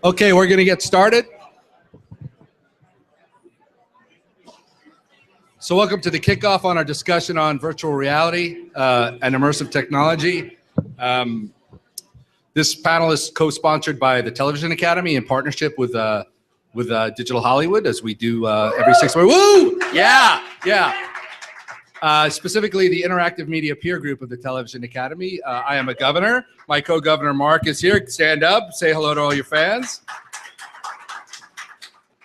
Okay, we're going to get started. So welcome to the kickoff on our discussion on virtual reality and immersive technology. This panel is co-sponsored by the Television Academy in partnership with Digital Hollywood, as we do every 6 months. Woo! Yeah, yeah. Specifically, the Interactive Media Peer Group of the Television Academy. I am a governor. My co-governor, Mark, is here. Stand up. Say hello to all your fans.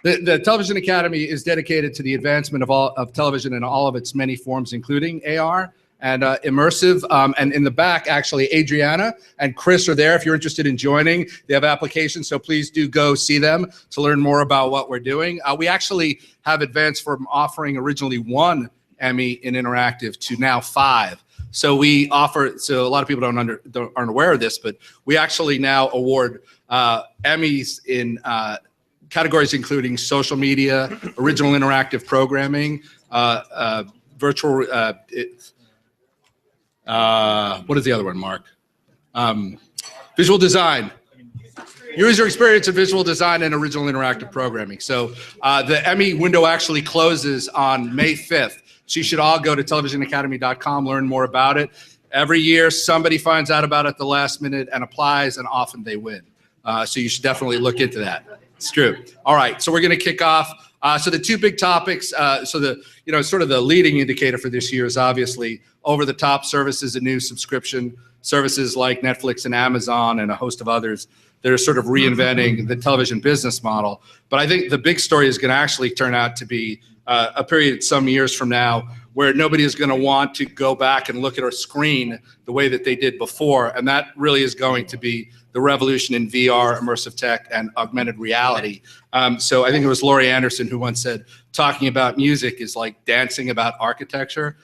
The Television Academy is dedicated to the advancement of television in all of its many forms, including AR and immersive. And in the back, actually, Adriana and Chris are there if you're interested in joining. They have applications, so please do go see them to learn more about what we're doing. We actually have advanced from offering originally 1 Emmy in interactive to now 5. So we offer, so a lot of people aren't aware of this, but we actually now award Emmys in categories including social media, original interactive programming, virtual, what is the other one, Mark? Visual design. User experience of visual design and original interactive programming. So the Emmy window actually closes on May 5th. So you should all go to televisionacademy.com, learn more about it. Every year, somebody finds out about it at the last minute and applies, and often they win. So you should definitely look into that. It's true. All right, so we're going to kick off. So the 2 big topics. So the sort of the leading indicator for this year is obviously over-the-top services and new subscription services like Netflix and Amazon and a host of others that are sort of reinventing the television business model. But I think the big story is going to actually turn out to be a period some years from now where nobody is going to want to go back and look at a screen the way that they did before. And that really is going to be the revolution in VR, immersive tech, and augmented reality. So I think it was Laurie Anderson who once said, talking about music is like dancing about architecture.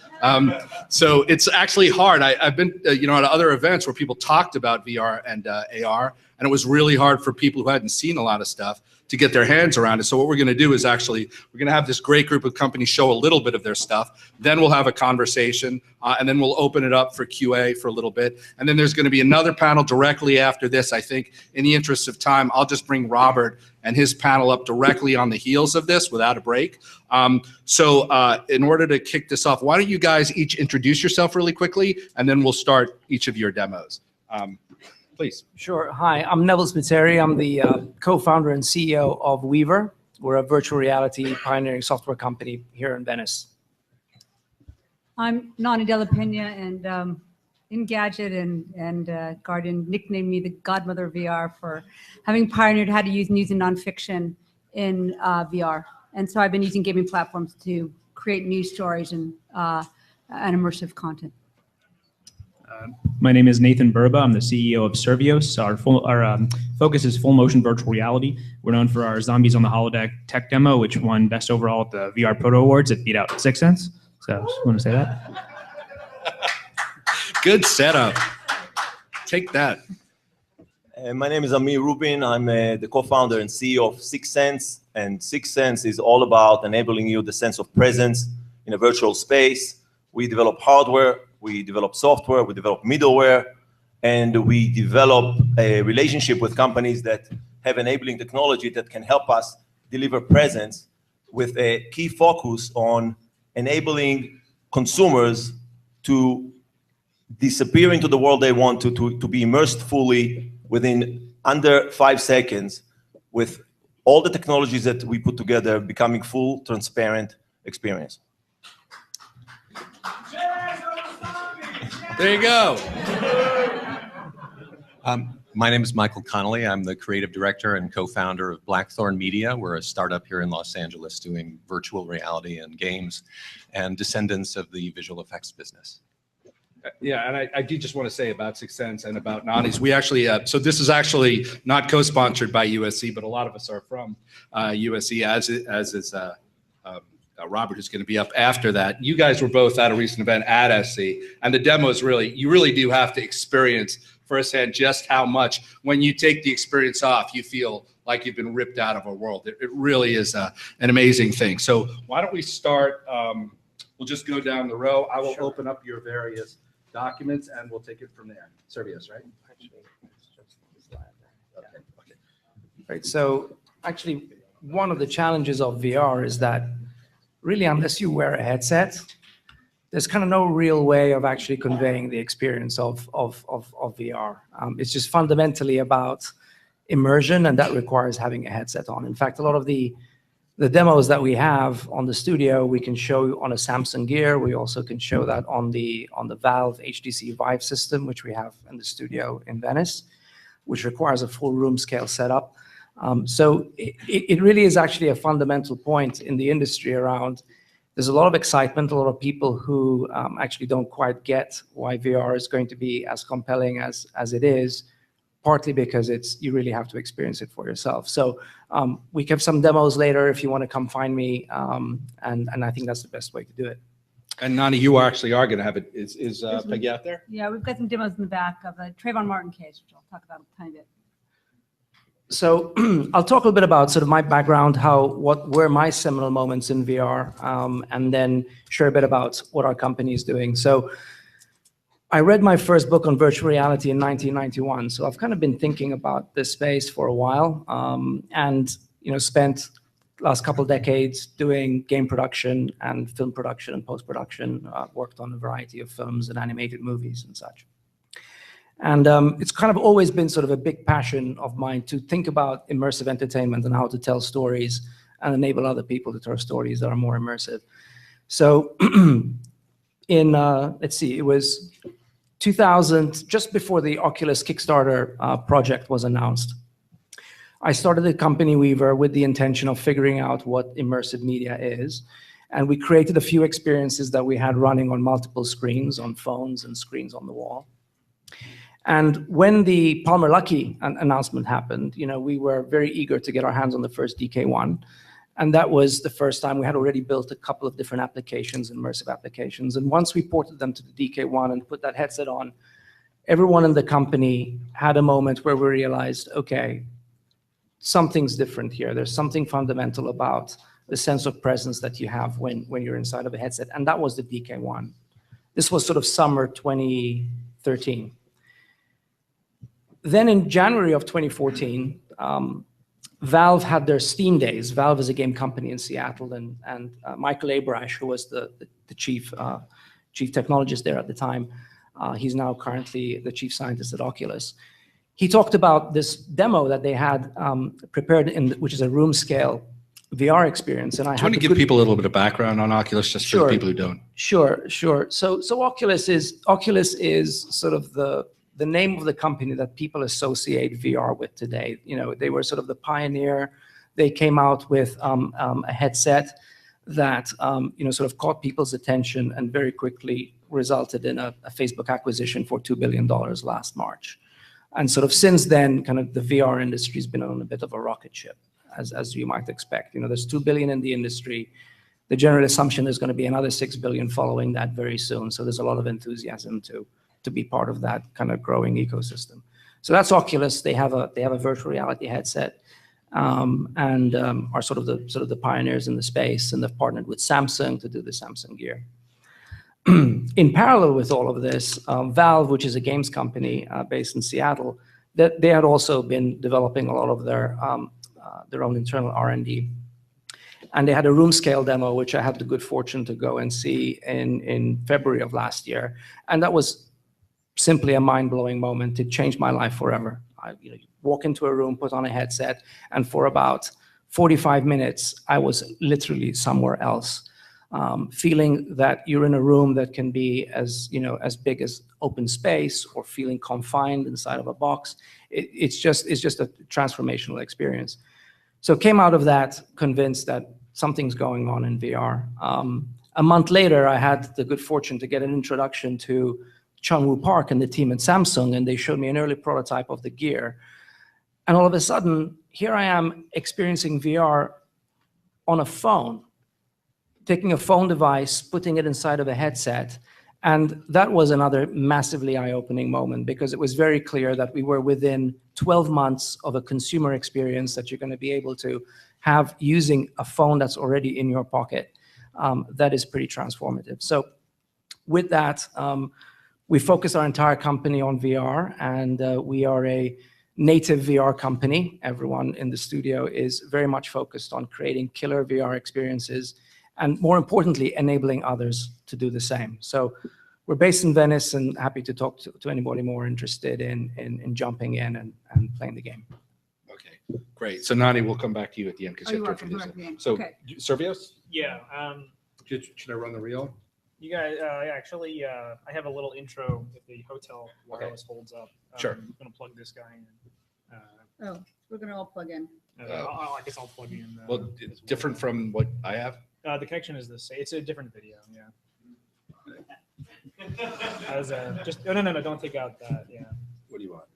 So it's actually hard. I've been at other events where people talked about VR and AR, and it was really hard for people who hadn't seen a lot of stuff to get their hands around it. So what we're going to do is actually, we're going to have this great group of companies show a little bit of their stuff. Then we'll have a conversation, and then we'll open it up for QA for a little bit. And then there's going to be another panel directly after this. I think in the interest of time, I'll just bring Robert and his panel up directly on the heels of this without a break. So in order to kick this off, why don't you guys each introduce yourself really quickly, and then we'll start each of your demos. Please. Sure. Hi, I'm Neville Spiteri. I'm the co-founder and CEO of Weaver. We're a virtual reality pioneering software company here in Venice. I'm Nani Della Pena, and Engadget and Guardian nicknamed me the godmother of VR for having pioneered how to use news and nonfiction in VR. And so I've been using gaming platforms to create news stories and immersive content. My name is Nathan Burba. I'm the CEO of Servios. Our focus is full motion virtual reality. We're known for our Zombies on the Holodeck tech demo, which won Best Overall at the VR Proto Awards. It beat out 6 Sense. So I just want to say that. Good setup. Take that. My name is Amir Rubin. I'm the co-founder and CEO of 6 Sense. And 6 Sense is all about enabling you the sense of presence in a virtual space. We develop hardware. We develop software, we develop middleware, and we develop a relationship with companies that have enabling technology that can help us deliver presence with a key focus on enabling consumers to disappear into the world they want to be immersed fully within under 5 seconds with all the technologies that we put together becoming full, transparent experience. There you go. My name is Michael Connolly. I'm the creative director and co-founder of Blackthorn Media. We're a startup here in Los Angeles doing virtual reality and games and descendants of the visual effects business. Yeah, and I do just want to say about 6 Sense and about Nani's. We actually, so this is actually not co-sponsored by USC, but a lot of us are from USC, as is Robert, who's going to be up after that. You guys were both at a recent event at SC, and the demo is really, you really do have to experience firsthand just how much, when you take the experience off, you feel like you've been ripped out of a world. It really is an amazing thing. So why don't we start, we'll just go down the row. I will open up your various documents and we'll take it from there. Servios, right? right? So actually, one of the challenges of VR is that really, unless you wear a headset, there's kind of no real way of actually conveying the experience of VR. It's just fundamentally about immersion, and that requires having a headset on. In fact, a lot of the demos that we have on the studio, we can show on a Samsung Gear. We also can show that on the Valve HTC Vive system, which we have in the studio in Venice, which requires a full room scale setup. So it really is actually a fundamental point in the industry around, there's a lot of excitement, a lot of people who actually don't quite get why VR is going to be as compelling as it is, partly because you really have to experience it for yourself. So we have some demos later if you want to come find me, and I think that's the best way to do it. And Nani, you actually are going to have it. Is Peggy out there? Yeah, we've got some demos in the back of a Trayvon Martin case, which I'll talk about a tiny bit. So I'll talk a little bit about sort of my background, what were my seminal moments in VR, and then share a bit about what our company is doing. So I read my first book on virtual reality in 1991. So I've kind of been thinking about this space for a while, and spent last couple of decades doing game production and film production and post-production. Worked on a variety of films and animated movies and such. And it's kind of always been sort of a big passion of mine to think about immersive entertainment and how to tell stories and enable other people to tell stories that are more immersive. So let's see, it was 2000, just before the Oculus Kickstarter project was announced. I started the company Weaver with the intention of figuring out what immersive media is. And we created a few experiences that we had running on multiple screens, on phones and screens on the wall. And when the Palmer Luckey announcement happened, we were very eager to get our hands on the first DK1. And that was the first time we had already built a couple of different applications, immersive applications. And once we ported them to the DK1 and put that headset on, everyone in the company had a moment where we realized, okay, something's different here. There's something fundamental about the sense of presence that you have when you're inside of a headset. And that was the DK1. This was sort of summer 2013. Then in January of 2014, Valve had their Steam Days. Valve is a game company in Seattle, and Michael Abrash, who was the chief technologist there at the time, he's now currently the chief scientist at Oculus. He talked about this demo that they had prepared, which is a room scale VR experience. And I want to give people a little bit of background on Oculus, just for the people who don't. Sure. So Oculus is sort of the name of the company that people associate VR with today. They were sort of the pioneer. They came out with a headset that sort of caught people's attention and very quickly resulted in a Facebook acquisition for $2 billion last March. And sort of since then, kind of the VR industry's been on a bit of a rocket ship, as you might expect. There's 2 billion in the industry. The general assumption is going to be another 6 billion following that very soon. So there's a lot of enthusiasm to be part of that kind of growing ecosystem. So that's Oculus. They have a virtual reality headset, and are sort of the pioneers in the space, and they've partnered with Samsung to do the Samsung Gear. In parallel with all of this, Valve, which is a games company based in Seattle, they had also been developing a lot of their own internal R&D. And they had a room scale demo, which I had the good fortune to go and see in February of last year. And that was simply a mind-blowing moment. It changed my life forever. You walk into a room, put on a headset, and for about 45 minutes, I was literally somewhere else, feeling that you're in a room that can be as big as open space, or feeling confined inside of a box. It's just a transformational experience. So came out of that convinced that something's going on in VR. A month later, I had the good fortune to get an introduction to Chung-Woo Park and the team at Samsung, and they showed me an early prototype of the Gear. And all of a sudden, here I am experiencing VR on a phone, taking a phone device, putting it inside of a headset. And that was another massively eye-opening moment, because it was very clear that we were within 12 months of a consumer experience that you're going to be able to have using a phone that's already in your pocket. That is pretty transformative. So with that, we focus our entire company on VR, and we are a native VR company. Everyone in the studio is very much focused on creating killer VR experiences and, more importantly, enabling others to do the same. So we're based in Venice and happy to talk to anybody more interested in jumping in and playing the game. Okay, great. So Nani, we'll come back to you at the end because Oh, you you have to are introduce from it. the So, okay. Servios, Yeah. should I run the reel? You guys, actually, I have a little intro if the hotel wireless holds up. Sure. I'm going to plug this guy in. Oh, we're gonna all plug in. I guess I'll plug in. Well, it's different from what I have. The connection is the same. It's a different video. Yeah. Just no, don't take out that. Yeah. What do you want?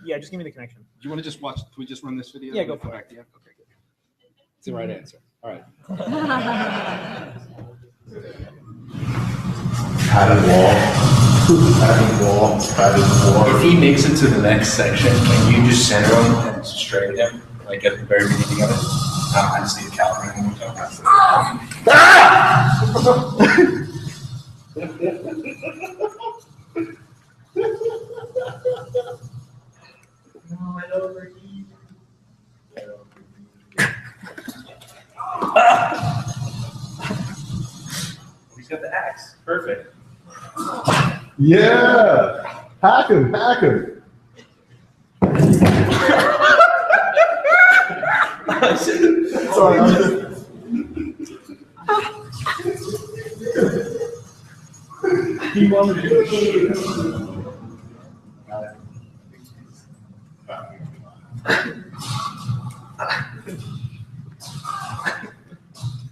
Yeah, just give me the connection. Do you want to just watch? Can we just run this video? Yeah, and go then come for back to you? Okay, good. It's the right answer. All right. If he makes it to the next section, can you just center him and straight him, like at the very beginning of it? I just need a calibrate one more time. He's got the axe. Perfect. Yeah! Hack him, hack him. Sorry, He wanted to.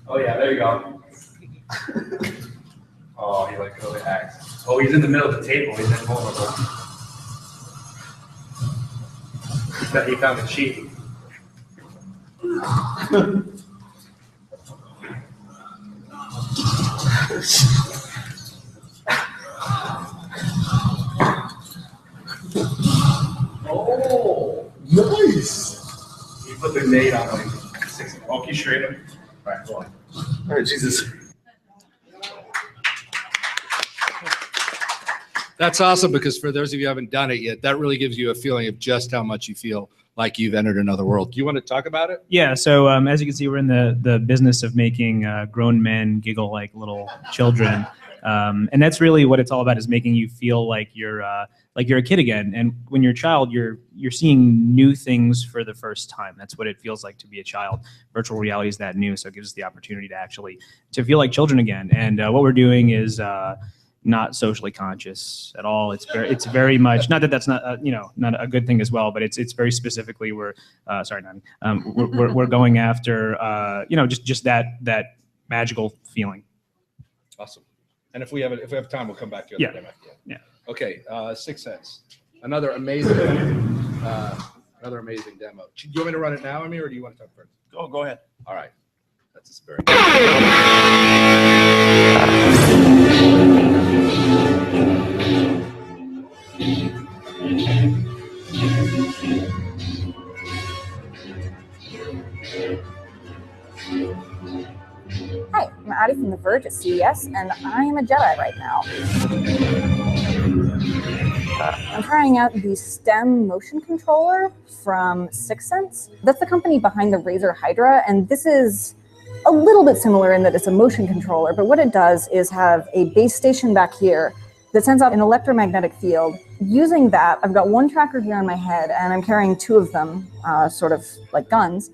Oh yeah, there you go. Oh, he like really acts. Oh, he's in the middle of the table. He's invulnerable. He found a cheat. Oh, nice! he put the nade on like 6. Oh, can you straight him? All right, go on. All right, Jesus. That's awesome because for those of you who haven't done it yet, that really gives you a feeling of just how much you feel like you've entered another world. Do you want to talk about it? Yeah, so as you can see, we're in the business of making grown men giggle like little children. And that's really what it's all about, is making you feel like you're a kid again. And when you're a child, you're seeing new things for the first time. That's what it feels like to be a child. Virtual reality is that new, so it gives us the opportunity to feel like children again. And what we're doing is not socially conscious at all. It's very much, not that that's not not a good thing as well, but it's very specifically we're going after just that magical feeling. Awesome. And if we have time, we'll come back to it. Yeah. Yeah. Okay. 6 Sense. Another amazing demo. Do you want me to run it now, Amir, or do you want to talk first? Go ahead. All right. That's a very Hi, I'm Addie from The Verge at CES, and I am a Jedi right now. I'm trying out the STEM motion controller from 6 Sense. That's the company behind the Razer Hydra, and this is a little bit similar in that it's a motion controller, but what it does is have a base station back here that sends out an electromagnetic field. Using that, I've got one tracker here on my head, and I'm carrying 2 of them, sort of like guns,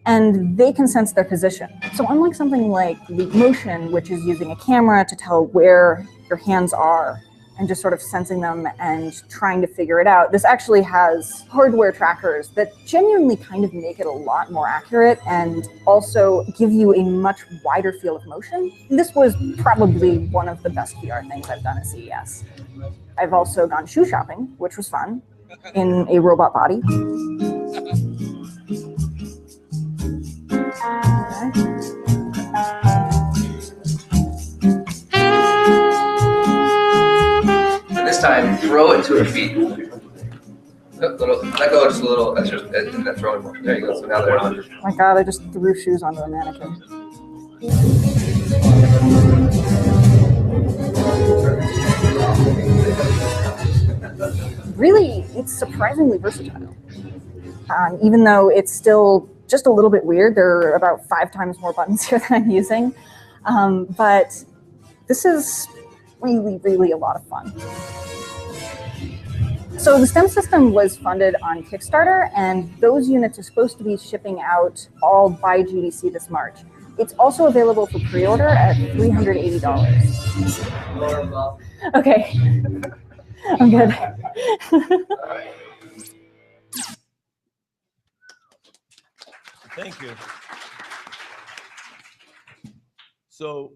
and they can sense their position. So unlike something like Leap Motion, which is using a camera to tell where your hands are and just sort of sensing them and trying to figure it out, this actually has hardware trackers that genuinely kind of make it a lot more accurate and also give you a much wider field of motion. This was probably one of the best VR things I've done at CES. I've also gone shoe shopping, which was fun, in a robot body. This time, throw it to her feet. Let go just a little. That's just that throwing motion. There you go. So now they're on. Oh my God, I just threw shoes onto a mannequin. really, it's surprisingly versatile. Even though it's still just a little bit weird, there are about 5 times more buttons here than I'm using. But this is really, really a lot of fun. So the STEM system was funded on Kickstarter, and those units are supposed to be shipping out all by GDC this March. It's also available for pre-order at $380. Okay, I'm good. Thank you. So,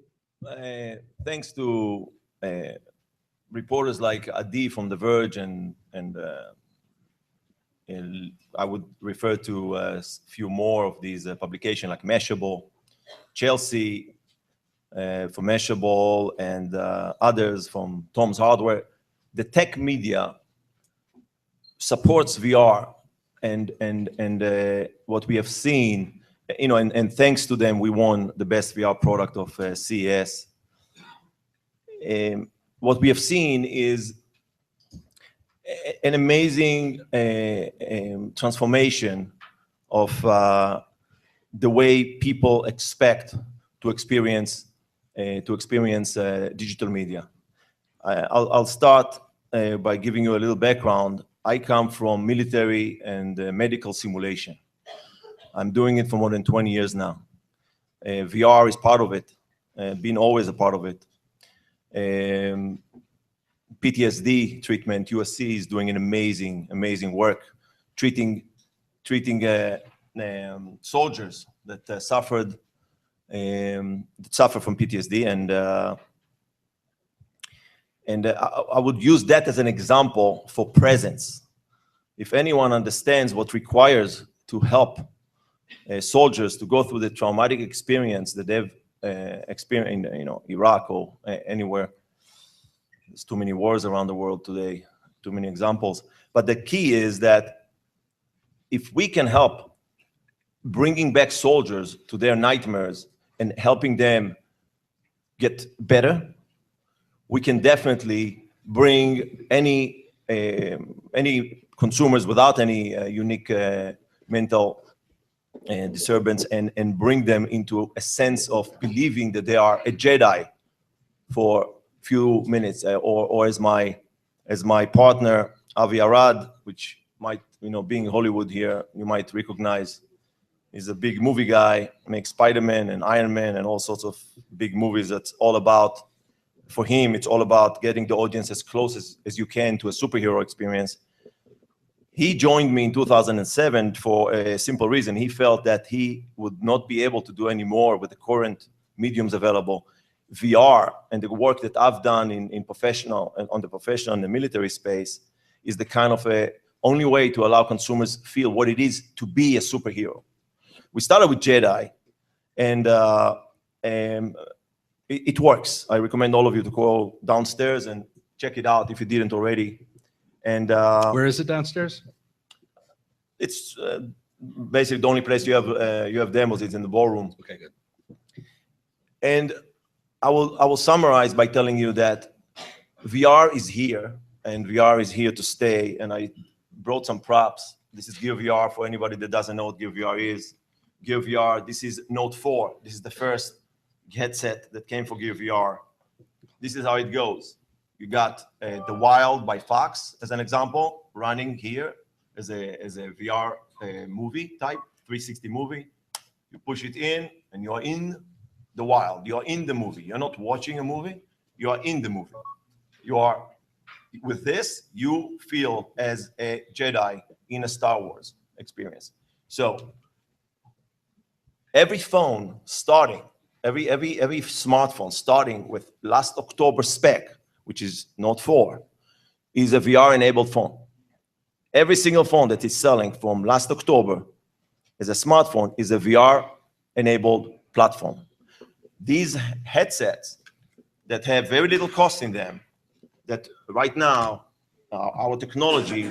thanks to reporters like Adi from The Verge and I would refer to a few more of these publications like Mashable, Chelsea from Mashable, and others from Tom's Hardware. The tech media supports VR, and what we have seen, and thanks to them, we won the best VR product of CES. What we have seen is an amazing transformation of the way people expect to experience digital media. I'll start by giving you a little background. I come from military and medical simulation. I'm doing it for more than 20 years now. VR is part of it, been always a part of it. PTSD treatment, USC is doing an amazing work, treating soldiers that suffer from PTSD, and I would use that as an example for presence. If anyone understands what requires to help soldiers to go through the traumatic experience that they've experienced in Iraq or anywhere. There's too many wars around the world today, too many examples. But the key is that if we can help bringing back soldiers to their nightmares and helping them get better, we can definitely bring any consumers without any unique mental disturbance and bring them into a sense of believing that they are a Jedi for few minutes, or as my partner Avi Arad, which might, being Hollywood here, you might recognize. He's a big movie guy, makes Spider-Man and Iron Man and all sorts of big movies. That's all about, for him, it's all about getting the audience as close as you can to a superhero experience. He joined me in 2007 for a simple reason. He felt that he would not be able to do any more with the current mediums available. VR and the work that I've done in professional and on the professional and the military space is the kind of only way to allow consumers feel what it is to be a superhero. We started with Jedi, and it works. I recommend all of you to go downstairs and check it out if you didn't already. And where is it downstairs? It's basically the only place you have demos. It's in the ballroom. Okay, good. And I will summarize by telling you that VR is here, and VR is here to stay. And I brought some props. This is Gear VR for anybody that doesn't know what Gear VR is. Gear VR, this is Note 4. This is the first headset that came for Gear VR. This is how it goes. You got The Wild by Fox, as an example, running here as a VR movie type, 360 movie. You push it in, and you're in the wild. You're in the movie. You're not watching a movie. You are in the movie. You are, with this, you feel as a Jedi in a Star Wars experience. So every phone starting, every smartphone starting with last October spec, which is Note 4, is a VR-enabled phone. Every single phone that is selling from last October as a smartphone is a VR-enabled platform. These headsets that have very little cost in them, that right now, our technology,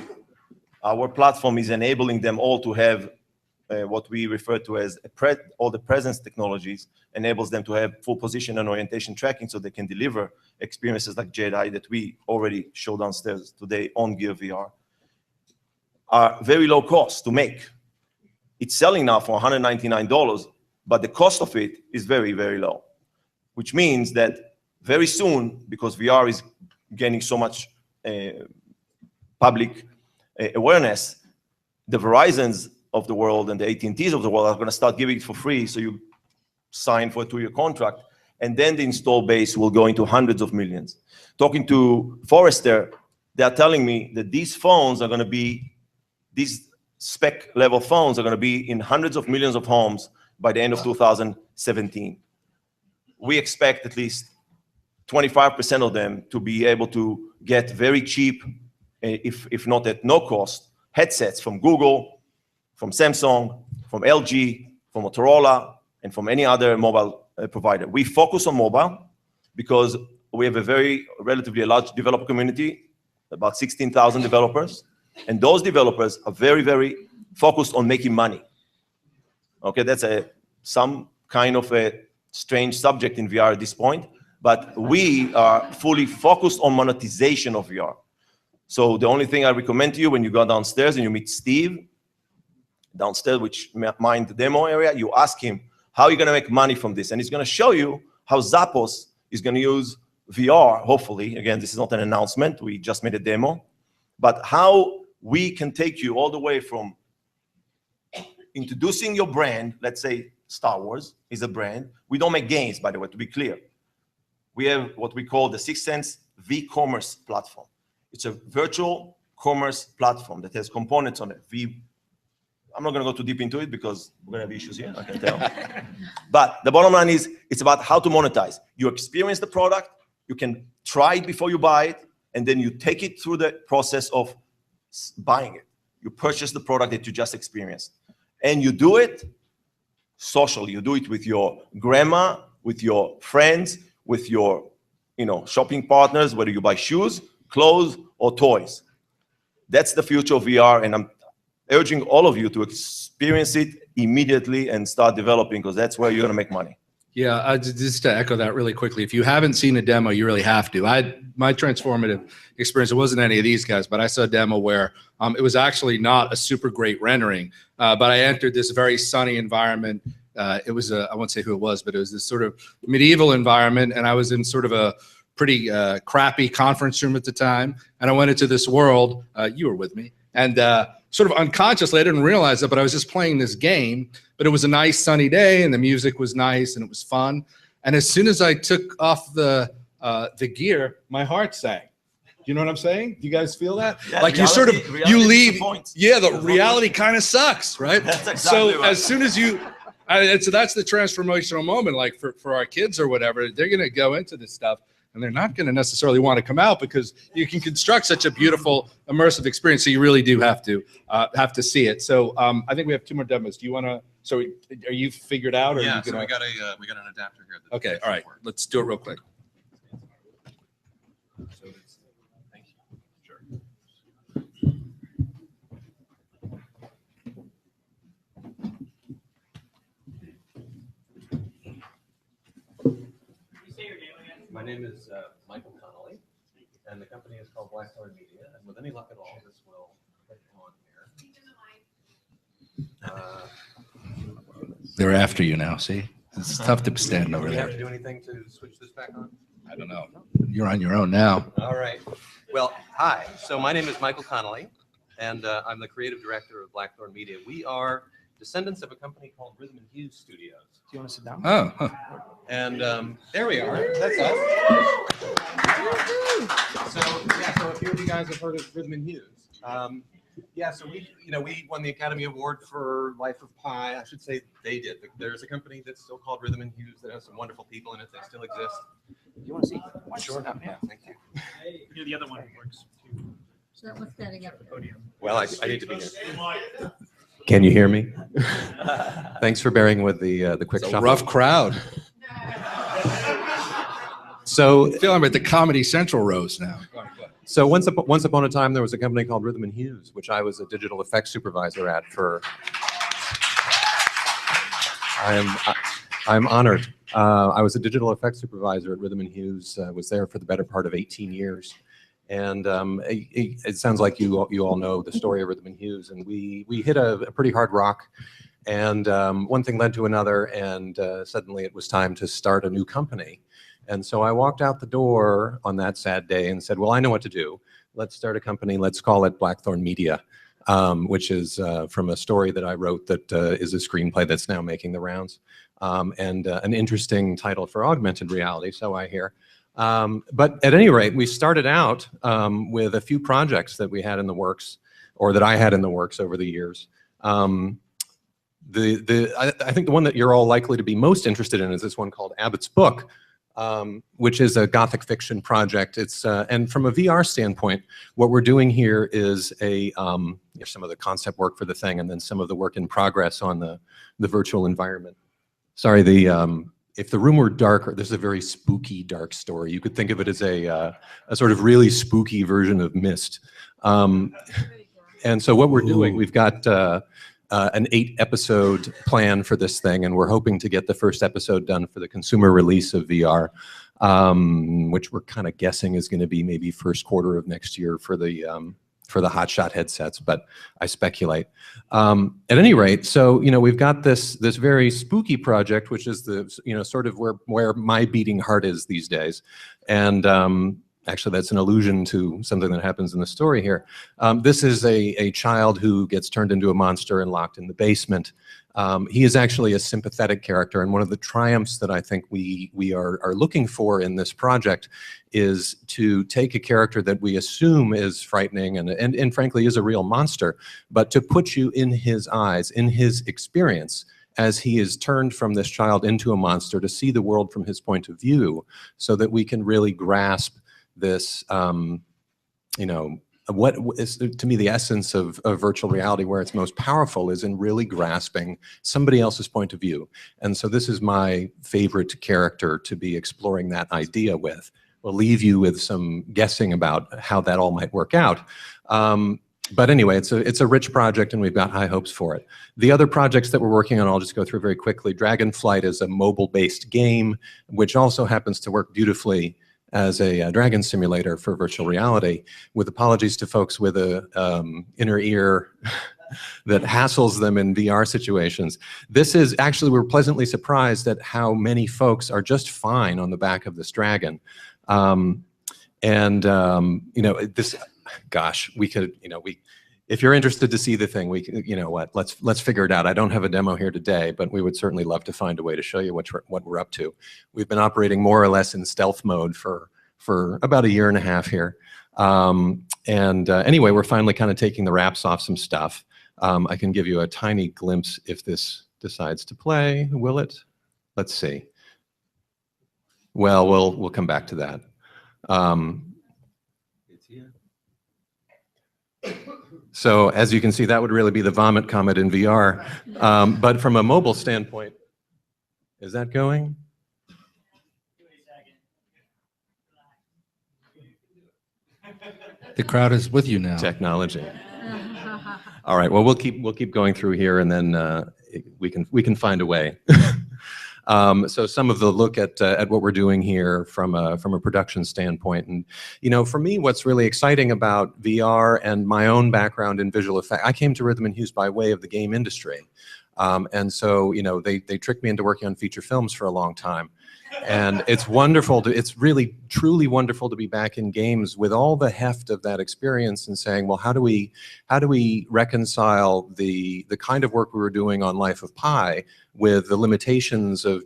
our platform is enabling them all to have what we refer to as all the presence technologies, enables them to have full position and orientation tracking so they can deliver experiences like Jedi that we already showed downstairs today on Gear VR. are very low cost to make. It's selling now for $199, but the cost of it is very, very low, which means that very soon, because VR is gaining so much public awareness, the Verizons of the world and the AT&Ts of the world are going to start giving it for free, so you sign for a 2-year contract, and then the install base will go into hundreds of millions. Talking to Forrester, they are telling me that these phones are going to be, these spec level phones are going to be in hundreds of millions of homes by the end of 2017. We expect at least 25% of them to be able to get very cheap, if not at no cost, headsets from Google, from Samsung, from LG, from Motorola, and from any other mobile provider. We focus on mobile because we have a relatively large developer community, about 16,000 developers, and those developers are very, very focused on making money. Okay, that's some kind of a strange subject in VR at this point, but we are fully focused on monetization of VR. So the only thing I recommend to you when you go downstairs and you meet Steve downstairs, which mind the demo area, you ask him, how are you going to make money from this? And he's going to show you how Zappos is going to use VR, hopefully. Again, this is not an announcement. We just made a demo. But how we can take you all the way from introducing your brand, let's say Star Wars is a brand. We don't make games, by the way, to be clear. We have what we call the 6th Sense V-commerce platform. It's a virtual commerce platform that has components on it. I'm not going to go too deep into it because we're going to have issues here, I can tell. But the bottom line is, it's about how to monetize. You experience the product, you can try it before you buy it, and then you take it through the process of buying it. You purchase the product that you just experienced. And you do it socially. You do it with your grandma, with your friends, with your shopping partners, whether you buy shoes, clothes, or toys. That's the future of VR, and I'm urging all of you to experience it immediately and start developing, because that's where you're going to make money. Yeah, just to echo that really quickly, if you haven't seen a demo, you really have to. My transformative experience, it wasn't any of these guys, but I saw a demo where it was actually not a super great rendering, but I entered this very sunny environment. It was I won't say who it was, but it was this sort of medieval environment, and I was in sort of a pretty crappy conference room at the time, and I went into this world. You were with me, and sort of unconsciously, I didn't realize it, but I was just playing this game, but it was a nice sunny day and the music was nice and it was fun. And as soon as I took off the gear, my heart sank. You know what I'm saying? Do you guys feel that? Yeah, like reality, you leave. Yeah, the reality kind of sucks, right? That's exactly so right. as soon as you, and so that's the transformational moment, like for our kids or whatever, they're going to go into this stuff. And they're not going to necessarily want to come out because you can construct such a beautiful immersive experience. So you really do have to see it. So I think we have 2 more demos. Do you want to? So are you figured out? Or Yeah. are you So gonna... we got an adapter here. Okay. All right. Let's do it real quick. So thank you. Sure. My name is Michael Connolly, and the company is called Blackthorn Media. And with any luck at all, this will click on here. They're after you now. See, it's tough to stand over Do we have there. to do anything to switch this back on? I don't know. You're on your own now. All right. Well, hi. So my name is Michael Connolly, and I'm the creative director of Blackthorn Media. We are descendants of a company called Rhythm and Hues Studios. Do you want to sit down? Oh. Huh. And there we are. That's us. So a few of you guys have heard of Rhythm and Hues. So we won the Academy Award for Life of Pi. I should say they did. There's a company that's still called Rhythm and Hues that has some wonderful people in it. They still exist. Do you want to see? Sure. Yeah. Thank you. Yeah, the other one works too. So that one's standing up. Well, I need to be here. Can you hear me? Thanks for bearing with the quick It's a shuffle. rough crowd. So I feel I'm at the Comedy Central roast now. So once upon a time, there was a company called Rhythm and Hues, which I was a digital effects supervisor at for. I'm honored. I was a digital effects supervisor at Rhythm and Hues. Was there for the better part of 18 years, And it sounds like you all know the story of Rhythm and Hughes, and we hit a pretty hard rock, and one thing led to another, and suddenly it was time to start a new company. And so I walked out the door on that sad day and said, well, I know what to do. Let's start a company. Let's call it Blackthorn Media, which is from a story that I wrote that is a screenplay that's now making the rounds, and an interesting title for augmented reality, so I hear. But at any rate, we started out with a few projects that we had in the works, or that I had in the works over the years. I think the one that you're all likely to be most interested in is this one called Abbott's Book, which is a Gothic fiction project. It's and from a VR standpoint, what we're doing here is here's some of the concept work for the thing, and then some of the work in progress on the virtual environment. Sorry, if the room were darker, this is a very spooky, dark story. You could think of it as a sort of really spooky version of Myst. And so what we're doing, we've got an 8-episode plan for this thing, and we're hoping to get the first episode done for the consumer release of VR, which we're kind of guessing is going to be maybe first quarter of next year for the hotshot headsets, but I speculate. At any rate, so we've got this very spooky project, which is sort of where my beating heart is these days, and actually that's an allusion to something that happens in the story here. This is a child who gets turned into a monster and locked in the basement. He is actually a sympathetic character, and one of the triumphs that I think we are looking for in this project is to take a character that we assume is frightening and frankly is a real monster, but to put you in his eyes, in his experience, as he is turned from this child into a monster, to see the world from his point of view, so that we can really grasp this, what is, to me, the essence of virtual reality, where it's most powerful, is in really grasping somebody else's point of view. And so this is my favorite character to be exploring that idea with. We'll leave you with some guessing about how that all might work out. But anyway, it's a rich project, and we've got high hopes for it. The other projects that we're working on, I'll just go through very quickly. Dragonflight is a mobile-based game, which also happens to work beautifully as a dragon simulator for virtual reality, with apologies to folks with a inner ear that hassles them in VR situations. This is actually, we're pleasantly surprised at how many folks are just fine on the back of this dragon. This, gosh, we could, if you're interested to see the thing, we can, let's figure it out. I don't have a demo here today, but we would certainly love to find a way to show you what we're up to. We've been operating more or less in stealth mode for about 1.5 years here. Anyway, we're finally kind of taking the wraps off some stuff. I can give you a tiny glimpse if this decides to play. Will it? Let's see. Well, we'll come back to that. So as you can see, that would really be the vomit comet in VR. But from a mobile standpoint, is that going? The crowd is with you now. Technology. All right. Well, we'll keep going through here, and then we can find a way. So some of the look at what we're doing here from a production standpoint, and for me, what's really exciting about VR and my own background in visual effects, I came to Rhythm and Hughes by way of the game industry, and so they tricked me into working on feature films for a long time. And it's wonderful it's really truly wonderful to be back in games with all the heft of that experience, and saying, well, how do we reconcile the kind of work we were doing on Life of Pi with the limitations of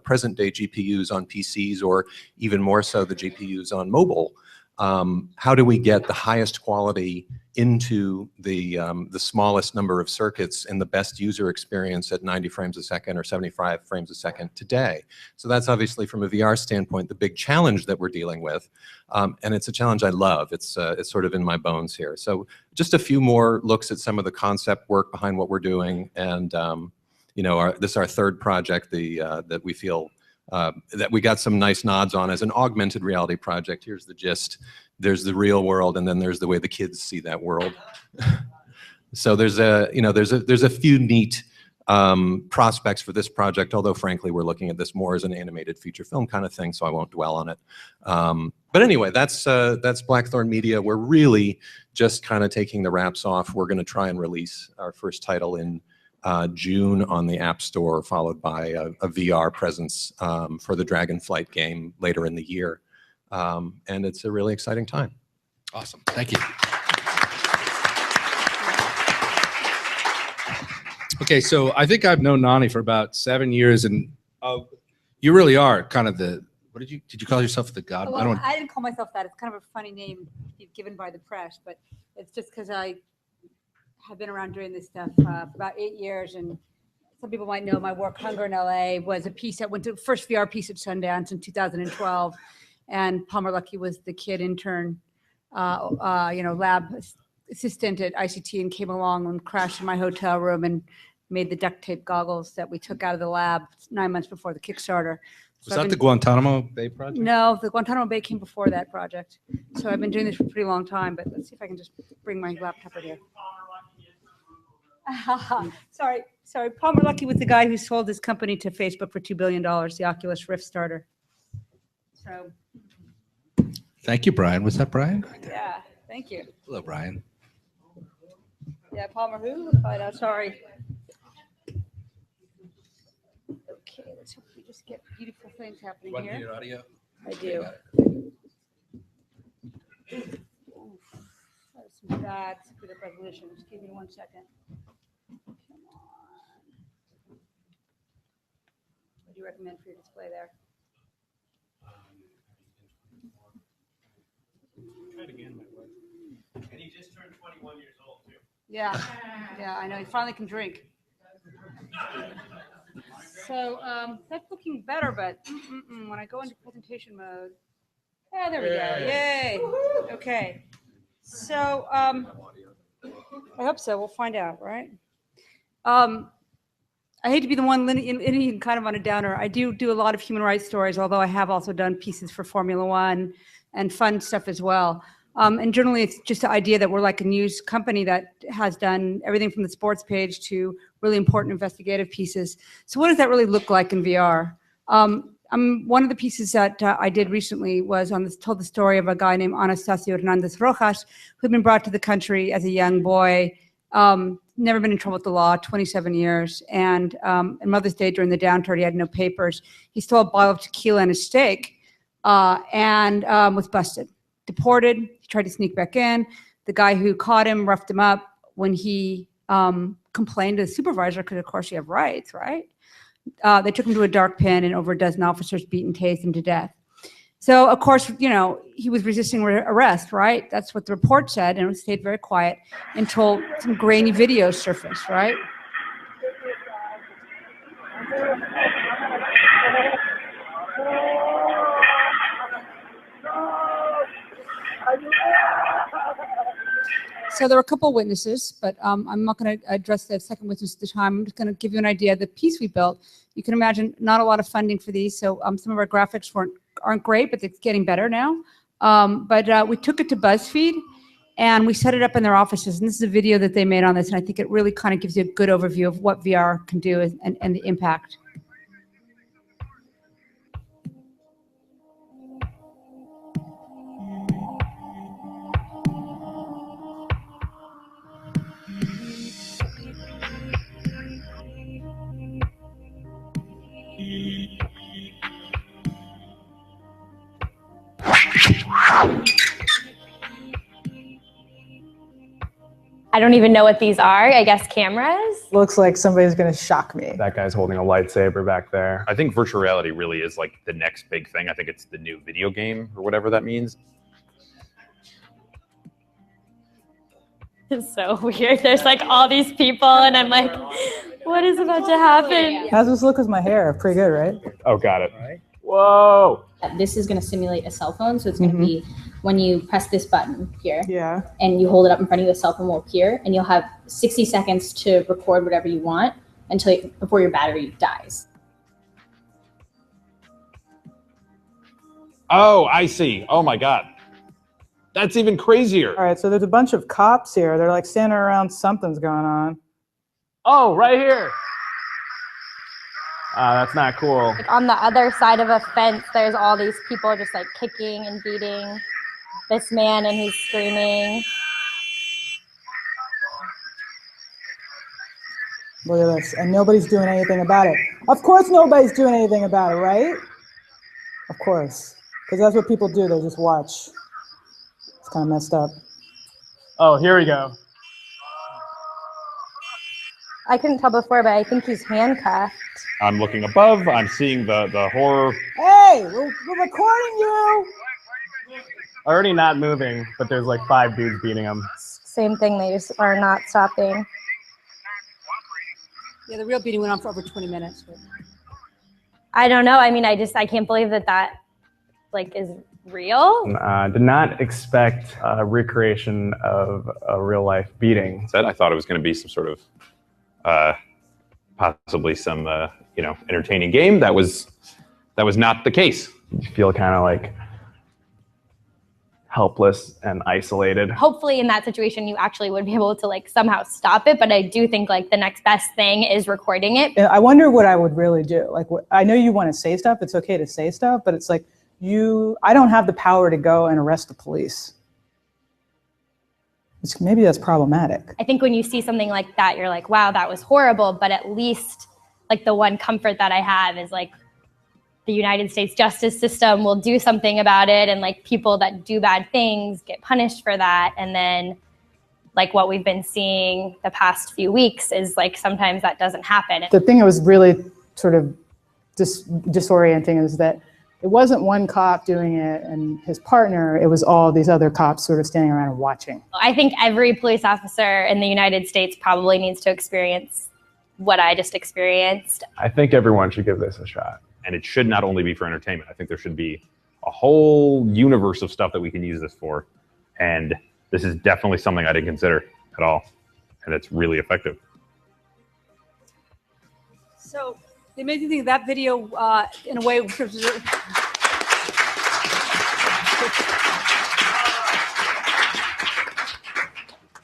present day GPUs on PCs, or even more so the GPUs on mobile? How do we get the highest quality into the smallest number of circuits and the best user experience at 90 frames a second or 75 frames a second today? So that's obviously, from a VR standpoint, the big challenge that we're dealing with, and it's a challenge I love. It's sort of in my bones here. So just a few more looks at some of the concept work behind what we're doing, and this is our third project, that we feel that we got some nice nods on as an augmented reality project. Here's the gist. There's the real world, and then there's the way the kids see that world. So there's a few neat prospects for this project, although frankly, we're looking at this more as an animated feature film kind of thing, so I won't dwell on it. But anyway, that's Blackthorn Media. We're really just kind of taking the wraps off. We're going to try and release our first title in June on the App Store, followed by a VR presence for the Dragonflight game later in the year. And it's a really exciting time. Awesome. Thank you. Okay, so I think I've known Nani for about 7 years, and you really are kind of the, did you call yourself the god? Well, I didn't call myself that. It's kind of a funny name given by the press, but it's just because I have been around doing this stuff for about 8 years, and some people might know my work. Hunger in LA was a piece that went to the first VR piece at Sundance in 2012, and Palmer Luckey was the kid intern, lab assistant at ICT, and came along and crashed in my hotel room and made the duct tape goggles that we took out of the lab 9 months before the Kickstarter. Was that the Guantanamo Bay project? No, the Guantanamo Bay came before that project. So I've been doing this for a pretty long time, but let's see if I can just bring my laptop in here. Sorry. Palmer Luckey was the guy who sold his company to Facebook for $2 billion, the Oculus Rift starter. So. Thank you, Brian. Was that Brian? Yeah, thank you. Hello, Brian. Yeah, Palmer who? Oh, no, sorry. Okay, let's hope we just get beautiful things happening Want to here. hear audio? I do. Oof, that's some bad screwed up resolution. Just give me 1 second. Come on. What do you recommend for your display there? Try it again, my boy. And he just turned 21 years old, too. Yeah, I know. He finally can drink. So that's looking better, but when I go into presentation mode, there we go. Yay. Okay. So I hope so. We'll find out, right? I hate to be the one ending kind of on a downer. I do a lot of human rights stories, although I have also done pieces for Formula One and fun stuff as well. And generally, it's just the idea that we're like a news company that has done everything from the sports page to really important investigative pieces. So what does that really look like in VR? One of the pieces that I did recently was told the story of a guy named Anastasio Hernandez Rojas, who had been brought to the country as a young boy, never been in trouble with the law, 27 years. And on Mother's Day during the downturn, he had no papers. He stole a bottle of tequila and a steak and was busted. Deported. He tried to sneak back in. The guy who caught him roughed him up. When he complained to the supervisor, because of course you have rights, right? They took him to a dark pen, and over a dozen officers beat and tased him to death. So of course, he was resisting arrest, right? That's what the report said, and it stayed very quiet until some grainy videos surfaced, right? So there were a couple of witnesses, but I'm not going to address the second witness at the time. I'm just going to give you an idea of the piece we built. You can imagine not a lot of funding for these, so some of our graphics aren't great, but it's getting better now. But we took it to BuzzFeed, and we set it up in their offices. And this is a video that they made on this, and I think it really kind of gives you a good overview of what VR can do and the impact. I don't even know what these are. I guess cameras. Looks like somebody's going to shock me. That guy's holding a lightsaber back there. I think virtual reality really is like the next big thing. I think it's the new video game or whatever that means. It's so weird. There's like all these people and I'm like, what is about to happen? How's this look with my hair? Pretty good, right? Oh, got it. Whoa. This is going to simulate a cell phone. So it's going to be when you press this button here Yeah. and you hold it up in front of you, a cell phone will appear and you'll have 60 seconds to record whatever you want before your battery dies. Oh, I see. Oh my God. That's even crazier. All right, so there's a bunch of cops here. They're like standing around, something's going on. Oh, right here. That's not cool. Like on the other side of a fence, there's all these people just like kicking and beating this man, and he's screaming. Look at this, and nobody's doing anything about it. Of course nobody's doing anything about it, right? Of course, because that's what people do, they just watch. It's kind of messed up. Oh, here we go. I couldn't tell before, but I think he's handcuffed. I'm looking above. I'm seeing the horror. Hey, we're recording you! Already not moving, but there's like 5 dudes beating him. Same thing, they just are not stopping. Yeah, the real beating went on for over 20 minutes. I don't know. I mean, I can't believe that like is real. Did not expect a recreation of a real life beating. I thought it was going to be some sort of possibly some entertaining game. That was not the case. You feel kind of like helpless and isolated. Hopefully in that situation, you actually would be able to like somehow stop it. But I do think like the next best thing is recording it. I wonder what I would really do. Like, I know you want to say stuff. It's okay to say stuff, but it's like I don't have the power to go and arrest the police. Maybe that's problematic. I think when you see something like that, you're like, wow, that was horrible. But at least like the one comfort that I have is like the United States justice system will do something about it. And like people that do bad things get punished for that. And then like what we've been seeing the past few weeks is like sometimes that doesn't happen. The thing that was really sort of disorienting is that it wasn't one cop doing it and his partner, it was all these other cops sort of standing around and watching. I think every police officer in the United States probably needs to experience what I just experienced. I think everyone should give this a shot. And it should not only be for entertainment. I think there should be a whole universe of stuff that we can use this for. And this is definitely something I didn't consider at all. And it's really effective. So the amazing thing, that video, in a way,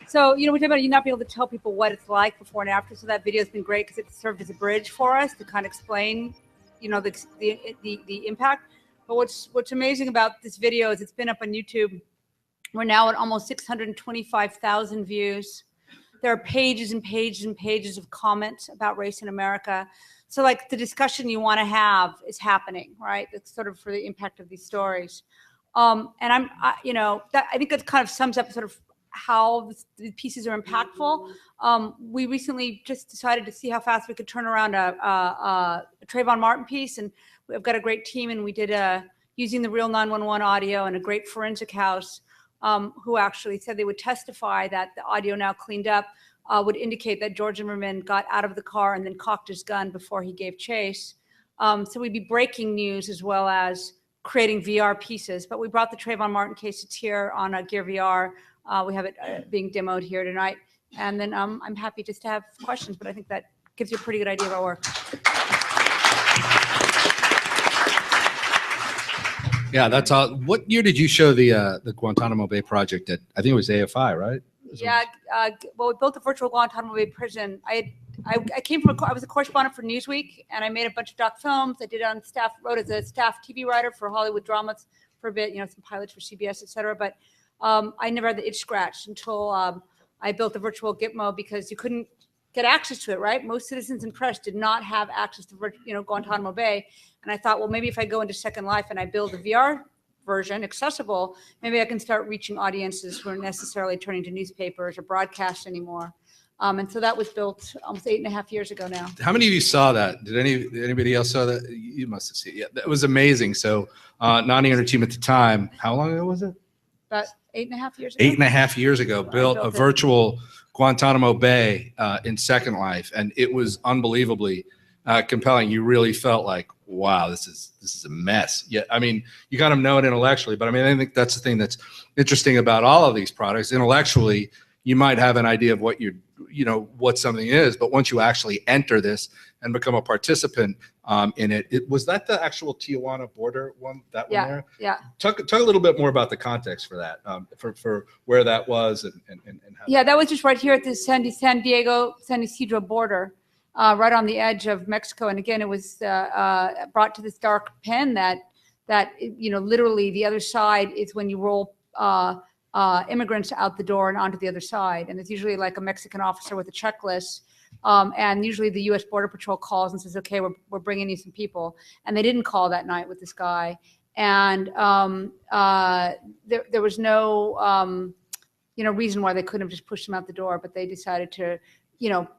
so, we talk about you not being able to tell people what it's like before and after. So that video has been great because it served as a bridge for us to kind of explain, the impact. But what's amazing about this video is it's been up on YouTube. We're now at almost 625,000 views. There are pages and pages and pages of comments about race in America. So like the discussion you want to have is happening, right? It's sort of for the impact of these stories. And I think that kind of sums up sort of how the pieces are impactful. We recently just decided to see how fast we could turn around a Trayvon Martin piece, and we've got a great team, and we did using the real 911 audio and a great forensic house who actually said they would testify that the audio now cleaned up would indicate that George Zimmerman got out of the car and then cocked his gun before he gave chase. So we'd be breaking news as well as creating VR pieces. But we brought the Trayvon Martin case. It's here on Gear VR. We have it being demoed here tonight. And then I'm happy just to have questions, but I think that gives you a pretty good idea of our work. Yeah, that's all. What year did you show the Guantanamo Bay project at? I think it was AFI, right? Yeah, well, we built a virtual Guantanamo Bay prison. I was a correspondent for Newsweek, and I made a bunch of doc films. I did it on staff, wrote as a staff TV writer for Hollywood dramas for a bit, some pilots for CBS, et cetera. But I never had the itch scratched until I built the virtual Gitmo because you couldn't get access to it, right? Most citizens and press did not have access to, Guantanamo Bay. And I thought, well, maybe if I go into Second Life and I build a VR version accessible, maybe I can start reaching audiences who aren't necessarily turning to newspapers or broadcast anymore. And so that was built almost 8.5 years ago now. How many of you saw that? Did anybody else saw that? You must have seen it. Yeah, that was amazing. So Nani and her team at the time, how long ago was it? About 8.5 years ago. 8.5 years ago, built a virtual Guantanamo Bay in Second Life, and it was unbelievably compelling. You really felt like, wow, this is a mess. Yeah, I mean, you kind of know it intellectually, but I mean, I think that's the thing that's interesting about all of these products. Intellectually, you might have an idea of what what something is, but once you actually enter this and become a participant in it, was that the actual Tijuana border one? That one there? Yeah. Talk a little bit more about the context for that, for where that was and how. Yeah, that was just right here at the San Diego, San Ysidro border. right on the edge of Mexico. And again, it was brought to this dark pen that literally the other side is when you roll immigrants out the door and onto the other side. And it's usually like a Mexican officer with a checklist. And usually the U.S. Border Patrol calls and says, okay, we're bringing you some people. And they didn't call that night with this guy. And there was no, reason why they couldn't have just pushed him out the door, but they decided to,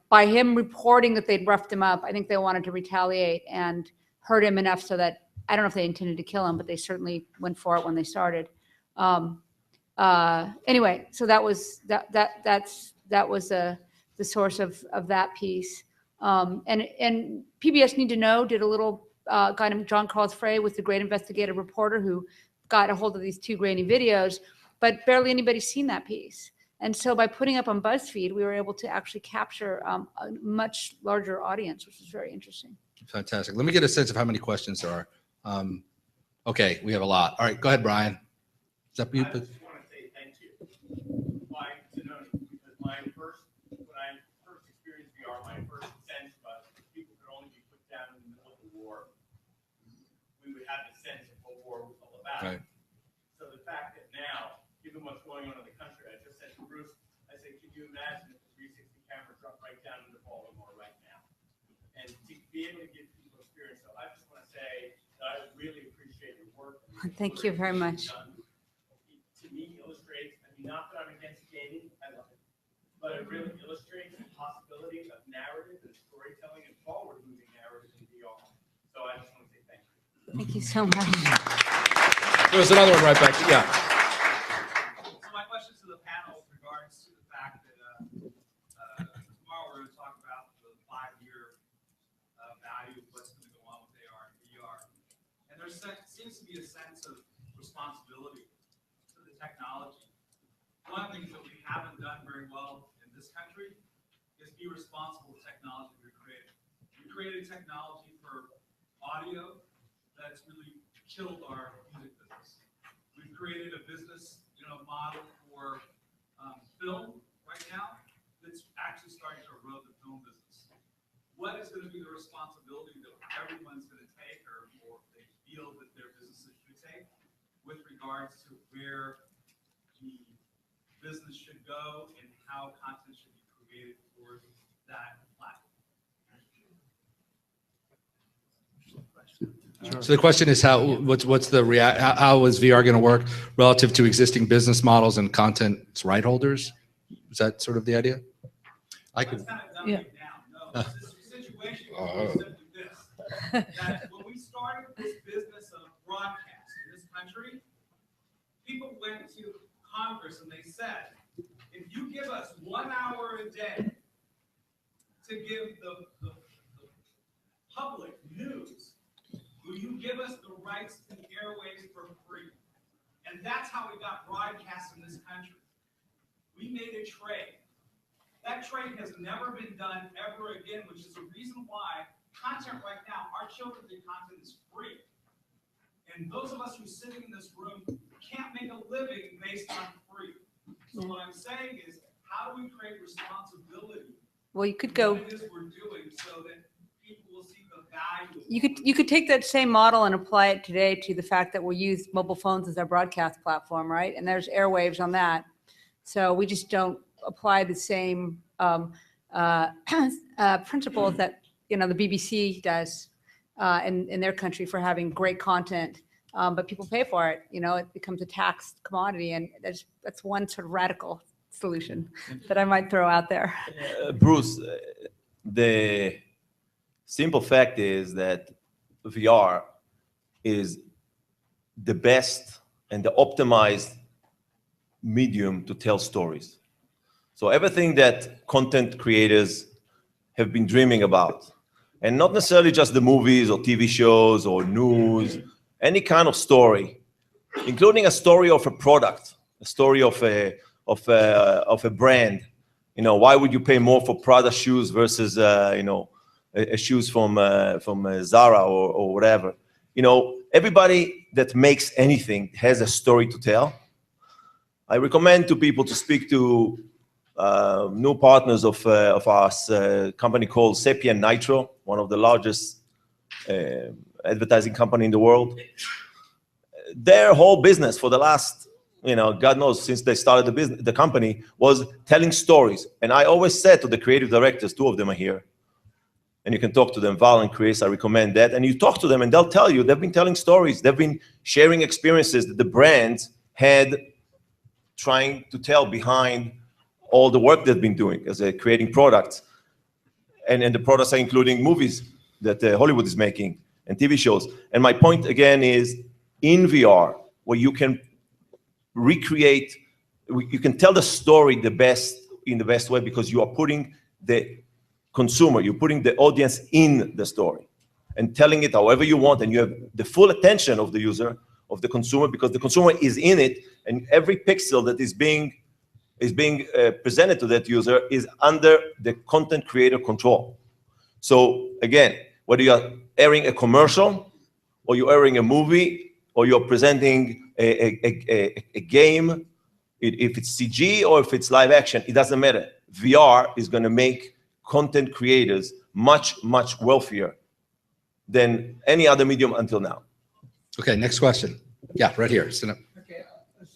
by him reporting that they'd roughed him up, I think they wanted to retaliate and hurt him enough so that, I don't know if they intended to kill him, but they certainly went for it when they started. Anyway, so that was the source of that piece. And PBS Need to Know did a little guy named John Carlos Frey was the great investigative reporter who got a hold of these 2 grainy videos, but barely anybody's seen that piece. And so by putting up on BuzzFeed, we were able to actually capture a much larger audience, which is very interesting. Fantastic. Let me get a sense of how many questions there are. Okay, we have a lot. All right, go ahead, Brian. Is that you? I just want to say thank you, Mike, to know because when I first experienced VR, my first sense was people could only be put down in the middle of the war. We would have the sense of what war was all about. Right. So the fact that now, given what's going on in the country, I just said to Bruce, I said, can you imagine if the 360 camera dropped right down into Baltimore right now? And to be able to give people experience. So I just want to say that I really appreciate your work. Thank you very much. To me, illustrates, not that I'm against gaming, I love it, but it really illustrates the possibility of narrative and storytelling and forward-moving narrative in VR. So I just want to say thank you. Thank you so much. There's another one right back. Yeah. So my question to the panel regards to the fact that tomorrow we're going to talk about the 5-year value of what's going to go on with AR and VR. And there seems to be a sense of responsibility to the technology. One of the things that we haven't done very well in this country is be responsible with technology we created. We created technology for audio that's really killed our music business. We've created a business, model for film right now that's actually starting to erode the film business. What is going to be the responsibility that everyone's going to take, or they feel that their businesses should take, with regards to where the business should go and how content should be created for that platform? So the question is how is VR going to work relative to existing business models and content right holders? Is that sort of the idea? I could. Yeah. No, this situation is simply this: that when we started this business of broadcast in this country, people went to Congress and they said, if you give us 1 hour a day to give the public news, will you give us the rights to the airwaves for free? And that's how we got broadcast in this country. We made a trade. That trade has never been done ever again, which is the reason why content right now, our children's content is free. And those of us who are sitting in this room can't make a living based on free. So what I'm saying is, how do we create responsibility? Well, you could go. What it is we're doing so that people will see the value. You could take that same model and apply it today to the fact that we use mobile phones as our broadcast platform, right? And there's airwaves on that. So we just don't apply the same principles that the BBC does in their country for having great content, but people pay for it. It becomes a taxed commodity, and that's one sort of radical solution that I might throw out there. Bruce, the simple fact is that VR is the best and the optimized medium to tell stories. So everything that content creators have been dreaming about, and not necessarily just the movies or TV shows or news, any kind of story, including a story of a product, a story of a brand. Why would you pay more for Prada shoes versus shoes from Zara or whatever? Everybody that makes anything has a story to tell. I recommend to people to speak to new partners of us, company called Sapien Nitro, one of the largest advertising company in the world. Their whole business for the last, God knows, since they started the company, was telling stories. And I always said to the creative directors, two of them are here, and you can talk to them, Val and Chris, I recommend that. And you talk to them and they'll tell you, they've been telling stories. They've been sharing experiences that the brands had trying to tell behind all the work they've been doing as creating products. And the products are including movies that Hollywood is making and TV shows. And my point again is in VR, where you can recreate, you can tell the story in the best way because you are putting the consumer, you're putting the audience in the story and telling it however you want, and you have the full attention of the user, of the consumer, because the consumer is in it, and every pixel that is being presented to that user is under the content creator control. So again, whether you're airing a commercial or you're airing a movie or you're presenting a game, if it's CG or if it's live action, it doesn't matter. VR is going to make content creators much, much wealthier than any other medium until now. Okay, next question. Yeah, right here. Stand up. Okay.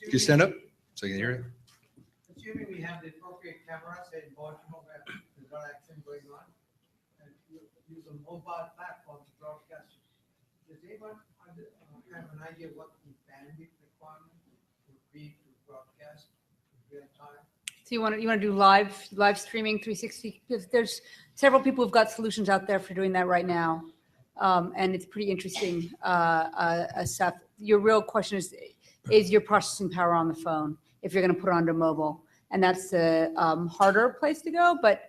Can you stand up so you can hear it? Assuming we have the appropriate cameras in Baltimore where there's no action going on, and you use a mobile platform to broadcast, does anyone have an idea what the bandwidth requirement would be to broadcast in real time? So you want to do live streaming 360? Because there's several people who've got solutions out there for doing that right now, and it's pretty interesting stuff. Your real question is your processing power on the phone if you're going to put it onto mobile, and that's the harder place to go. But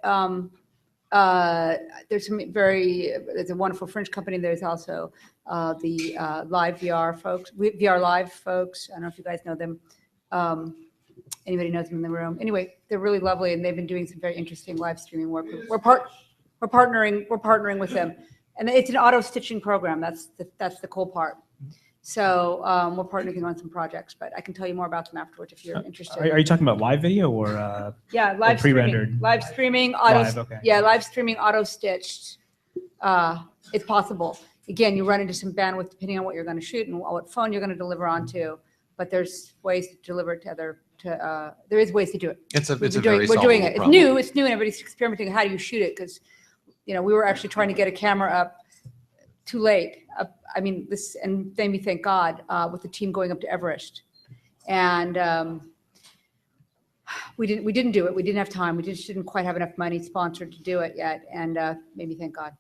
there's a wonderful French company. There's also the Live VR folks, VR Live folks. I don't know if you guys know them. Anybody knows them in the room? Anyway, they're really lovely, and they've been doing some very interesting live streaming work. We're partnering with them, and it's an auto stitching program. That's the cool part. So we're partnering on some projects, but I can tell you more about them afterwards if you're interested. Are you talking about live video or yeah, live pre-rendered? Live streaming, auto. Live, okay. Yeah, live streaming, auto stitched. It's possible. Again, you run into some bandwidth depending on what you're going to shoot and what phone you're going to deliver onto. But there's ways to deliver it to other. There is ways to do it. We're doing it. Problem. It's new, and everybody's experimenting. How do you shoot it? Because, we were actually trying to get a camera up too late. This and made me thank God with the team going up to Everest, and we didn't do it. We didn't have time. We just didn't quite have enough money sponsored to do it yet, and made me thank God.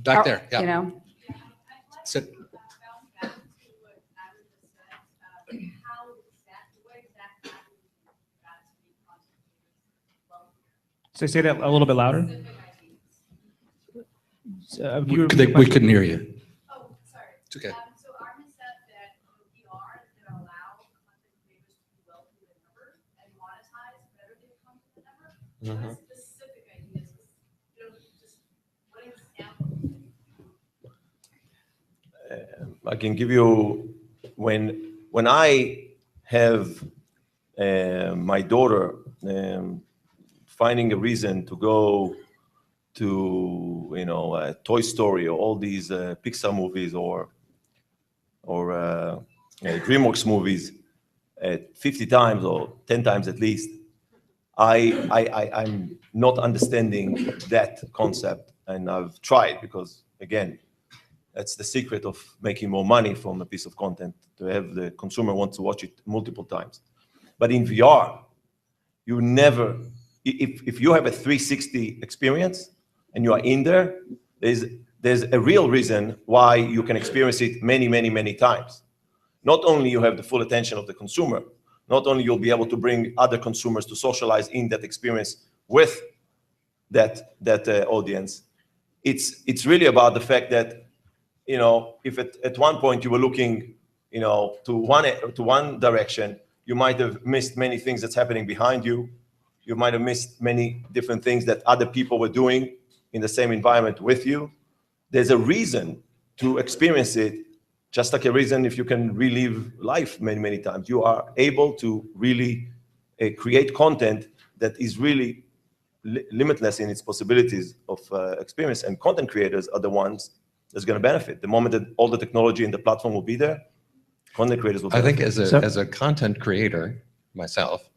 Back there, yeah. Sit. So say that a little bit louder. We couldn't hear you. Oh, sorry. It's okay. So Armin said that VR is going to allow content creators to be wealthy than ever and monetize better than content than ever. What specific ideas? Just what example? I can give you when I have my daughter finding a reason to go to Toy Story or all these Pixar movies or DreamWorks movies 50 times or 10 times at least, I'm not understanding that concept, and I've tried because again, that's the secret of making more money from a piece of content, to have the consumer want to watch it multiple times. But in VR, you never, if you have a 360 experience and you are in there, there's a real reason why you can experience it many, many, many times. Not only you have the full attention of the consumer, not only you'll be able to bring other consumers to socialize in that experience with that audience. It's really about the fact that, if at one point you were looking, to one direction, you might have missed many things that's happening behind you. You might have missed many different things that other people were doing in the same environment with you. There's a reason to experience it, just like a reason if you can relive life many, many times. You are able to really create content that is really limitless in its possibilities of experience, and content creators are the ones that's going to benefit. The moment that all the technology and the platform will be there, content creators will benefit. I think as a content creator myself,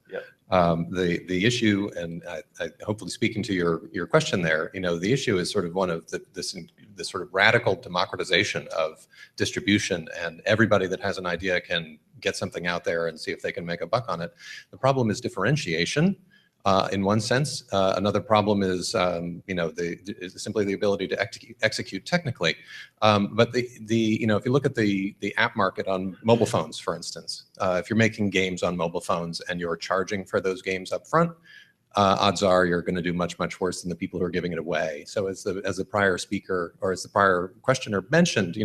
the issue, and I hopefully speaking to your question there, the issue is sort of one of this sort of radical democratization of distribution, and everybody that has an idea can get something out there and see if they can make a buck on it. The problem is differentiation. In one sense, another problem is, simply the ability to execute technically. But if you look at the app market on mobile phones, for instance, if you're making games on mobile phones and you're charging for those games up front, odds are you're going to do much, much worse than the people who are giving it away. So as the prior speaker, or as the prior questioner mentioned,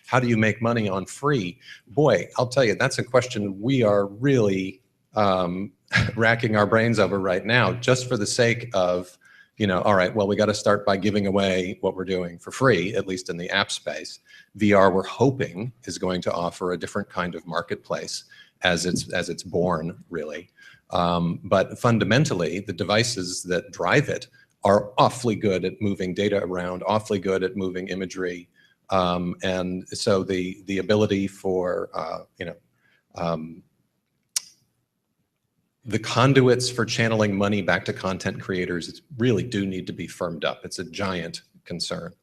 how do you make money on free? Boy, I'll tell you, that's a question we are really racking our brains over right now, just for the sake of, all right, well, we got to start by giving away what we're doing for free, at least in the app space. VR, we're hoping, is going to offer a different kind of marketplace as it's born, really. But fundamentally, the devices that drive it are awfully good at moving data around, awfully good at moving imagery. And so the ability for, the conduits for channeling money back to content creators really do need to be firmed up. It's a giant concern.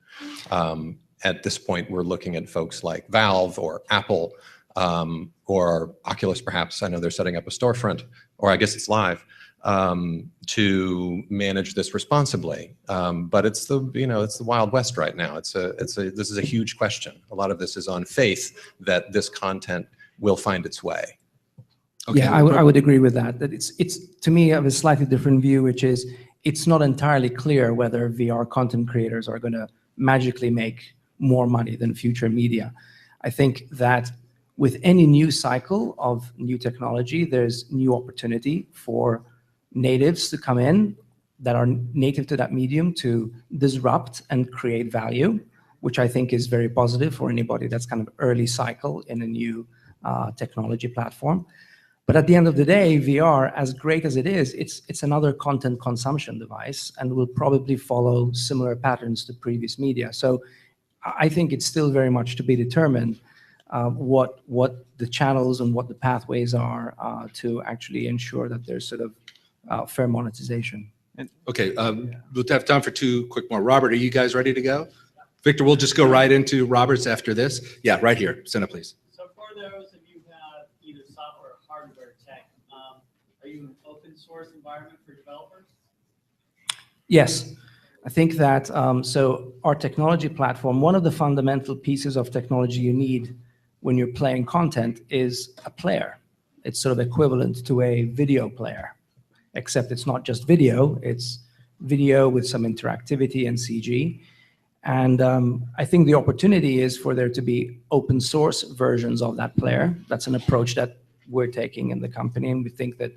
At this point, we're looking at folks like Valve or Apple or Oculus, perhaps. I know they're setting up a storefront, or I guess it's live, to manage this responsibly. But it's the Wild West right now. This is a huge question. A lot of this is on faith that this content will find its way. Okay. Yeah, I would agree with that. That it's to me, I have a slightly different view, which is it's not entirely clear whether VR content creators are going to magically make more money than future media. I think that with any new cycle of new technology, there's new opportunity for natives to come in that are native to that medium to disrupt and create value, which I think is very positive for anybody that's kind of early cycle in a new technology platform. But at the end of the day, VR, as great as it is, it's another content consumption device and will probably follow similar patterns to previous media. So I think it's still very much to be determined what the channels and what the pathways are to actually ensure that there's sort of fair monetization. Okay, we'll have time for two quick more. Robert, are you guys ready to go? Victor, we'll just go right into Robert's after this. Yeah, right here. Senna, please. So for those of you who have either software or hardware tech, are you an open source environment for developers? Yes. I think that, so our technology platform, one of the fundamental pieces of technology you need when you're playing content is a player. It's sort of equivalent to a video player, except it's not just video, it's video with some interactivity and CG. And I think the opportunity is for there to be open source versions of that player. That's an approach that we're taking in the company, and we think that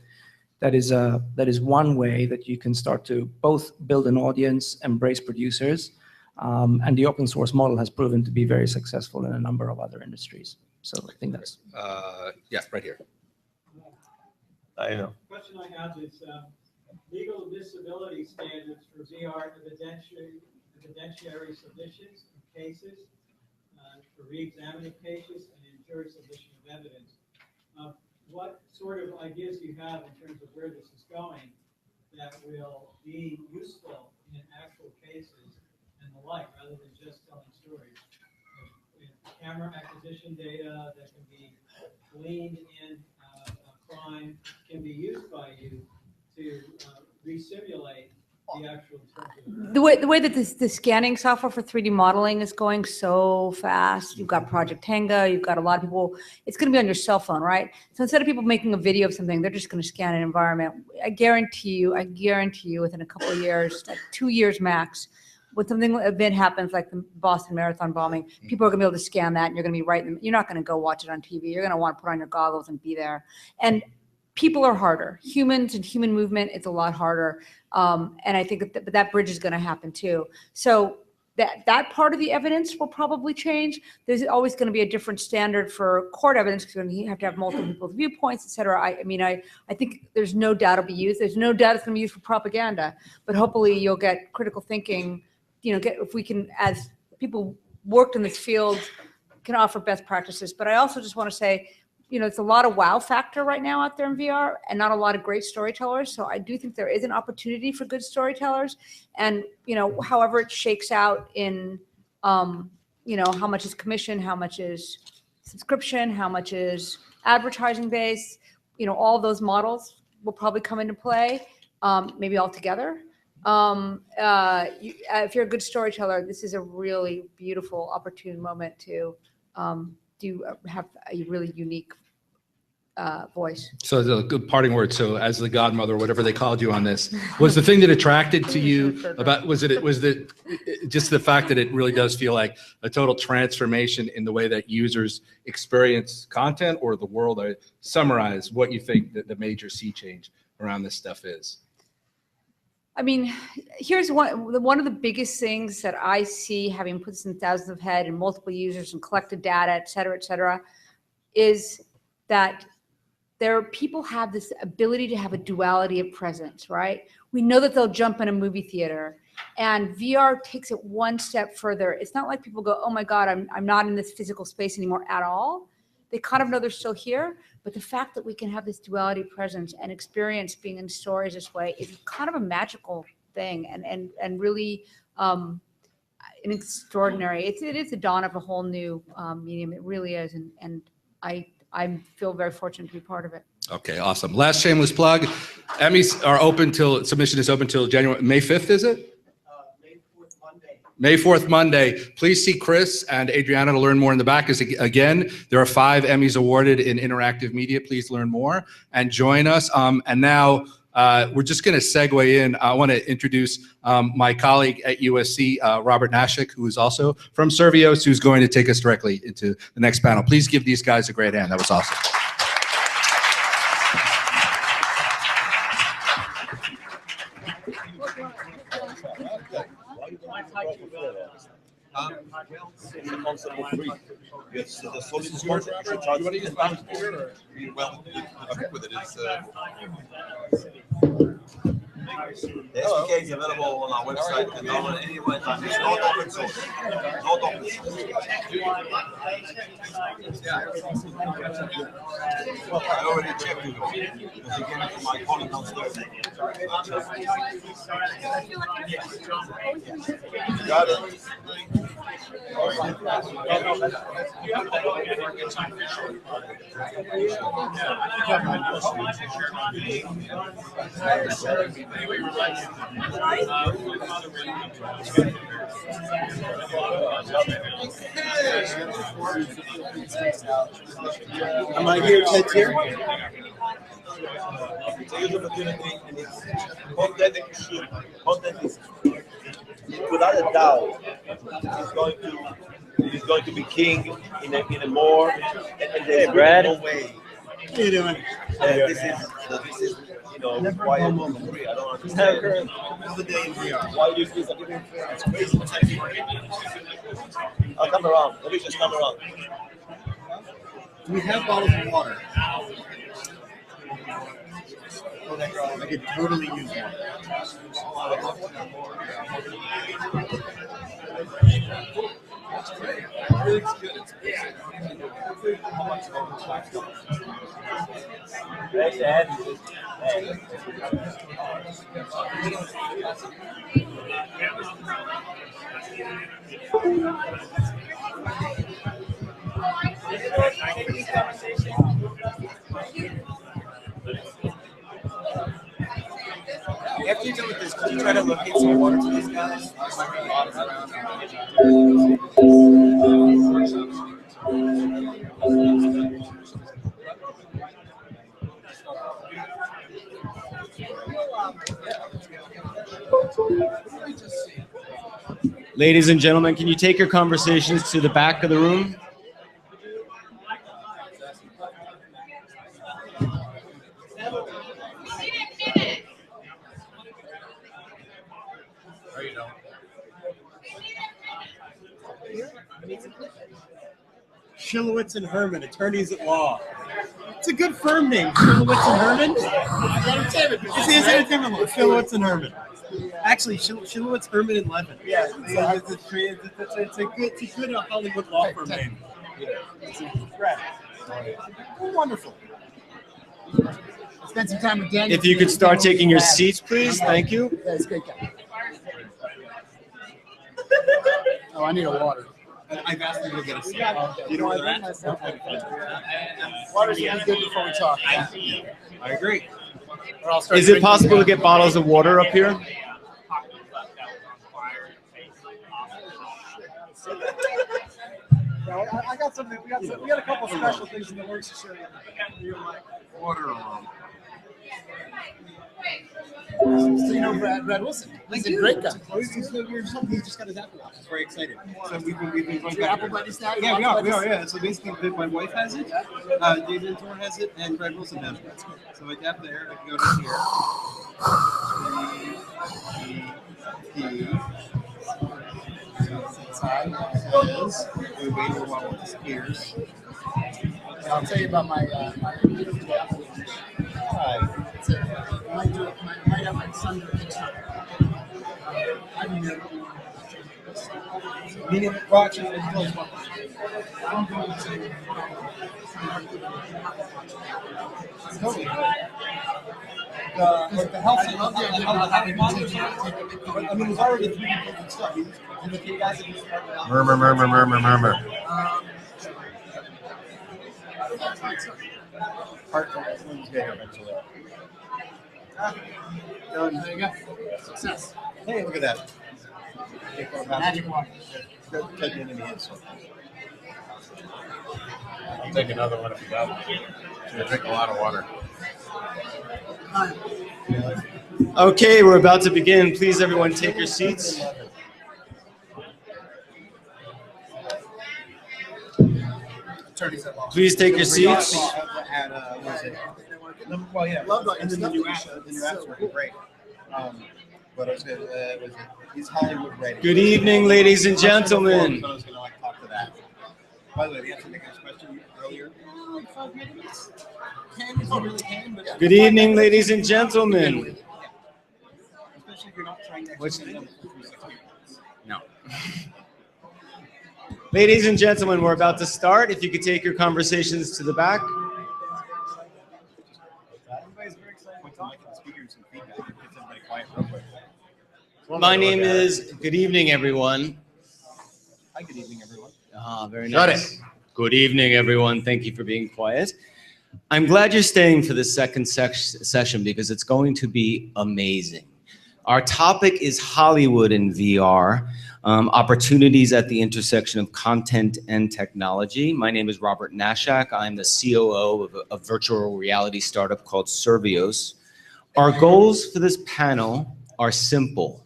that is one way that you can start to both build an audience, embrace producers, and the open source model has proven to be very successful in a number of other industries. So I think that's... yeah, right here. I know. The question I have is legal admissibility standards for VR evidentiary submissions in cases, for re-examining cases, and in jury submission of evidence. What sort of ideas do you have in terms of where this is going that will be useful in actual cases and the like, rather than just telling stories? Camera acquisition data that can be gleaned in a crime can be used by you to re-simulate the actual interpretation. The way that the scanning software for 3D modeling is going so fast, you've got Project Tango, you've got a lot of people, it's going to be on your cell phone, right? So instead of people making a video of something, they're just going to scan an environment. I guarantee you within a couple of years, like 2 years max, when something event happens like the Boston Marathon bombing, people are going to be able to scan that and you're going to be right in, you're not going to go watch it on TV. You're going to want to put on your goggles and be there. And people are harder. Humans and human movement, it's a lot harder. And I think that bridge is going to happen too. So that part of the evidence will probably change. There's always going to be a different standard for court evidence because you have to have multiple people's viewpoints, et cetera. I mean, I think there's no doubt it'll be used. There's no doubt it's going to be used for propaganda, but hopefully you'll get critical thinking, if we can, as people worked in this field, can offer best practices. But I also just want to say, it's a lot of wow factor right now out there in VR and not a lot of great storytellers. So I do think there is an opportunity for good storytellers. And, however it shakes out in, how much is commission, how much is subscription, how much is advertising based, all those models will probably come into play, maybe all together. If you're a good storyteller, this is a really beautiful, opportune moment to have a really unique voice. So the good parting word. So as the godmother, whatever they called you on this, was the thing that attracted to you about, was it just the fact that it really does feel like a total transformation in the way that users experience content or the world? I summarize what you think that the major sea change around this stuff is. I mean, here's one of the biggest things that I see, having put this in thousands of head and multiple users and collected data, et cetera, is that people have this ability to have a duality of presence, right? We know that they'll jump in a movie theater, and VR takes it one step further. It's not like people go, oh my God, I'm not in this physical space anymore at all. They kind of know they're still here, but the fact that we can have this duality of presence and experience being in stories this way is kind of a magical thing and really an extraordinary. It is the dawn of a whole new medium. It really is, and I feel very fortunate to be part of it. Okay, awesome. Last shameless plug. Emmys are open submission is open till May 5th, is it? May 4th, Monday. Please see Chris and Adriana to learn more in the back. Again, there are 5 Emmys awarded in interactive media. Please learn more and join us. And now we're just going to segue in. I want to introduce my colleague at USC, Robert Nashik, who is also from Servios, who's going to take us directly into the next panel. Please give these guys a great hand. That was awesome. The SDK is available on our website. You can download it anywhere. It's not open source. Not open source. I already checked it. Because you gave it to my colleague downstairs. Got it. Am I here, Ted's here? It's a huge opportunity, and it's content is without a doubt is going to be king in a more and there's no way. How you doing? This is why I'm free. I don't understand. Another day in VR. Why use this? It's crazy. I'll come around. Let me just come around. We have bottles of water. I could totally use one. After you're done with this, could you try to locate some water to these guys? Ladies and gentlemen, can you take your conversations to the back of the room? Shilowitz and Herman, attorneys at law. It's a good firm name, Shilowitz and Herman. It's entertainment law. Shilowitz and Herman. Actually, Shilowitz, Herman, and Levin. Yeah, it's a good Hollywood law firm name. Wonderful. Spend some time with Daniel. If you could start taking your seats, please. Thank you. Yeah, it's a great guy. Oh, I need a water. I've asked them to get a seat. You know where they're at? Water's gonna be good before we talk. I agree. Is it possible to get bottles of water up here? I got something. We got a couple special things in the works to show you. Water. So you know Brad Wilson. He's a great guy. He just got his Apple Watch. He's very excited. So we've been going Your Apple buddies now? Yeah, we are. Yeah. So basically, my wife has it, David Thor has it, and Brad Wilson has it. So I tap there, I can go to here. We wait a little while it disappears. I'll tell you about my. Might have my son do a Kickstarter. I don't know. Meaning watching it until it's I'm going to. Totally. The health. I mean, there's already 3 people and stuff. And the guys that just started out. Murmur. Part of it will get here eventually. There you go. Success. Hey, look at that. Magic water. Take it in the hands. I'll take another one if you got one. I drink a lot of water. Okay, we're about to begin. Please, everyone, take your seats. Please take your seats. Well, yeah. And then the new apps were great. But I was going to, he's Hollywood ready. Good evening, ladies and gentlemen. I was going to talk to that. By the way, the answer to Nick's question earlier. 5 minutes. 10 is really 10, but Good evening, ladies and gentlemen. Especially if you're not trying to actually No. Ladies and gentlemen, we're about to start. If you could take your conversations to the back. Everybody's very excited to talk to the speaker and some feedback. Get everybody quiet real quick. My name is, good evening, everyone. Hi, good evening, everyone. Very nice. Good evening, everyone. Thank you for being quiet. I'm glad you're staying for the second session because it's going to be amazing. Our topic is Hollywood in VR, opportunities at the intersection of content and technology. My name is Robert Nashak. I'm the COO of a virtual reality startup called Servios. Our goals for this panel are simple.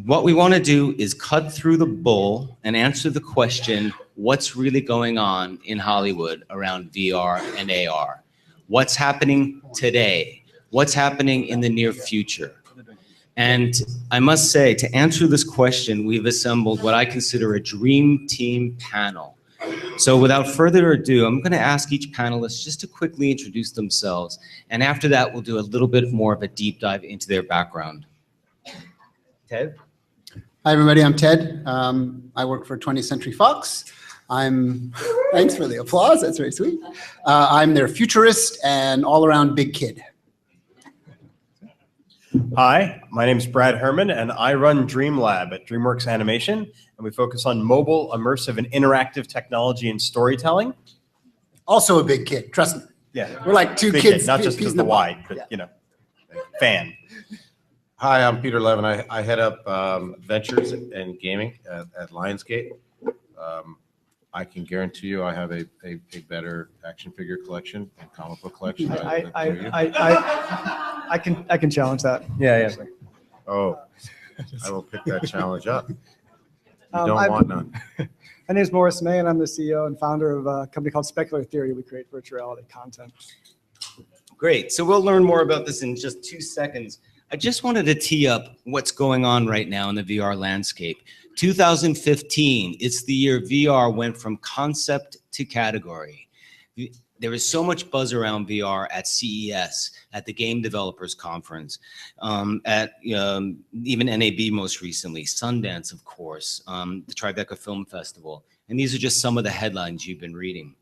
What we want to do is cut through the bull and answer the question, what's really going on in Hollywood around VR and AR? What's happening today? What's happening in the near future? And I must say, to answer this question, we've assembled what I consider a dream team panel. So without further ado, I'm going to ask each panelist just to quickly introduce themselves. And after that, we'll do a little bit more of a deep dive into their background. Ted? Hi, everybody. I'm Ted. I work for 20th Century Fox. Thanks for the applause. That's very sweet. I'm their futurist and all-around big kid. Hi, my name is Brad Herman, and I run Dream Lab at DreamWorks Animation, and we focus on mobile, immersive, and interactive technology and storytelling. Also a big kid, trust me. Yeah, we're like two big kids. Kid, not just because the wide, but you know, fan. Hi, I'm Peter Levin. I head up ventures and gaming at Lionsgate. I can guarantee you I have a better action figure collection and comic book collection. I can challenge that. Yeah. Oh, I will pick that challenge up. You Um, don't I've- want none. My name is Morris May, and I'm the CEO and founder of a company called Specular Theory. We create virtual reality content. Great. So we'll learn more about this in just 2 seconds. I just wanted to tee up what's going on right now in the VR landscape. 2015, it's the year VR went from concept to category. There was so much buzz around VR at CES, at the Game Developers Conference, at even NAB most recently, Sundance, of course, the Tribeca Film Festival. And these are just some of the headlines you've been reading.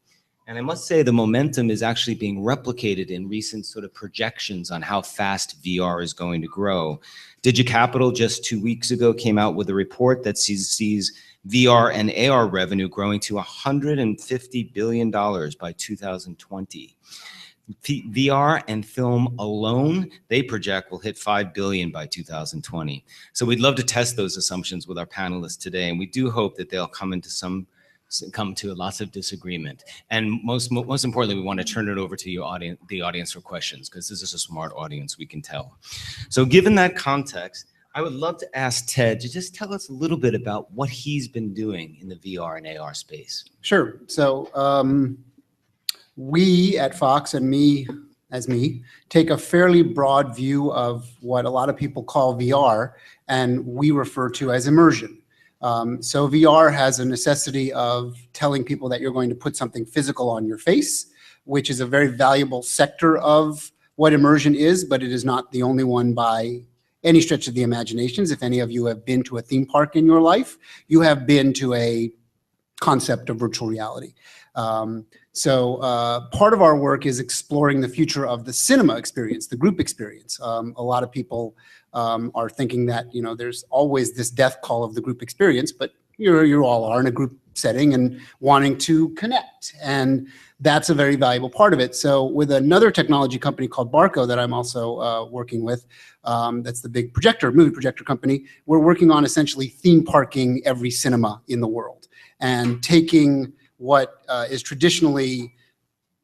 And I must say the momentum is actually being replicated in recent sort of projections on how fast VR is going to grow. DigiCapital just 2 weeks ago came out with a report that sees VR and AR revenue growing to $150 billion by 2020. VR and film alone, they project will hit $5 billion by 2020. So we'd love to test those assumptions with our panelists today, and we do hope that they'll come to lots of disagreement. And most importantly, we want to turn it over to the audience for questions, because this is a smart audience, we can tell. So given that context, I would love to ask Ted to just tell us a little bit about what he's been doing in the VR and AR space. Sure. So we at Fox, and me, take a fairly broad view of what a lot of people call VR, and we refer to as immersion. So VR has a necessity of telling people that you're going to put something physical on your face, which is a very valuable sector of what immersion is, but it is not the only one by any stretch of the imaginations. If any of you have been to a theme park in your life, you have been to a concept of virtual reality. So part of our work is exploring the future of the cinema experience, the group experience. A lot of people are thinking that, there's always this death call of the group experience, but you all are in a group setting and wanting to connect. And that's a very valuable part of it. So with another technology company called Barco that I'm also working with, that's the big movie projector company, we're working on essentially theme parking every cinema in the world and taking what is traditionally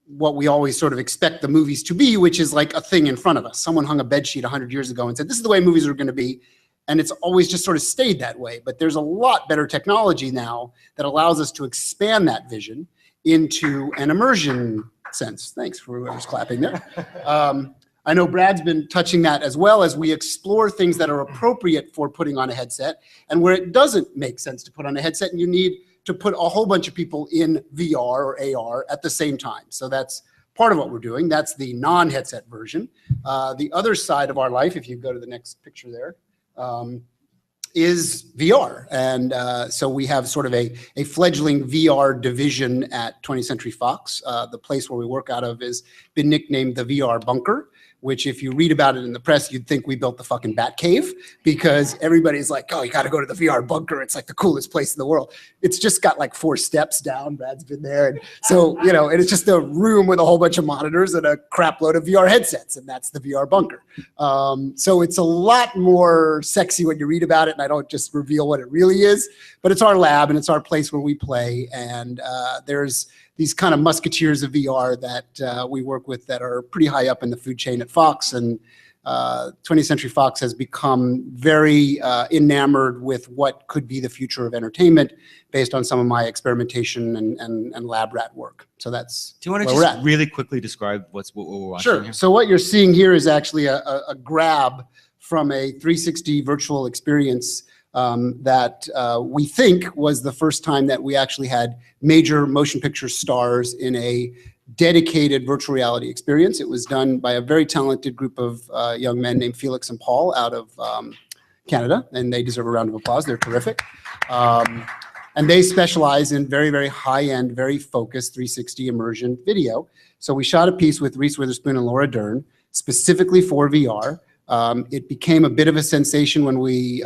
what we always sort of expect the movies to be, which is like a thing in front of us. Someone hung a bed sheet 100 years ago and said, this is the way movies are going to be. And it's always just sort of stayed that way. But there's a lot better technology now that allows us to expand that vision into an immersion sense. Thanks for whoever's clapping there. I know Brad's been touching that as well, as we explore things that are appropriate for putting on a headset and where it doesn't make sense to put on a headset and you need to put a whole bunch of people in VR or AR at the same time. So that's part of what we're doing. That's the non-headset version. The other side of our life, if you go to the next picture there, is VR. And so we have sort of a fledgling VR division at 20th Century Fox. The place where we work out of has been nicknamed the VR Bunker, which if you read about it in the press, you'd think we built the fucking Bat Cave, because everybody's like, oh, you got to go to the VR Bunker. It's like the coolest place in the world. It's just got like 4 steps down. Brad's been there. And so, and it's just a room with a whole bunch of monitors and a crap load of VR headsets. And that's the VR Bunker. So it's a lot more sexy when you read about it. And I don't just reveal what it really is, but it's our lab and it's our place where we play. And there's these kind of musketeers of VR that we work with that are pretty high up in the food chain at Fox. And 20th Century Fox has become very enamored with what could be the future of entertainment based on some of my experimentation and lab rat work. So that's Do you want to just really quickly describe what we're watching Sure. here? So what you're seeing here is actually a grab from a 360 virtual experience that we think was the first time that we actually had major motion picture stars in a dedicated virtual reality experience. It was done by a very talented group of young men named Felix and Paul out of Canada, and they deserve a round of applause. They're terrific. And they specialize in very, very high-end, very focused 360 immersion video. So we shot a piece with Reese Witherspoon and Laura Dern specifically for VR. It became a bit of a sensation when we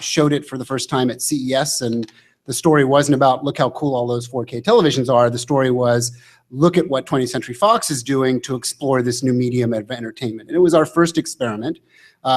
showed it for the first time at CES, and the story wasn't about, look how cool all those 4K televisions are. The story was, look at what 20th Century Fox is doing to explore this new medium of entertainment. And it was our first experiment.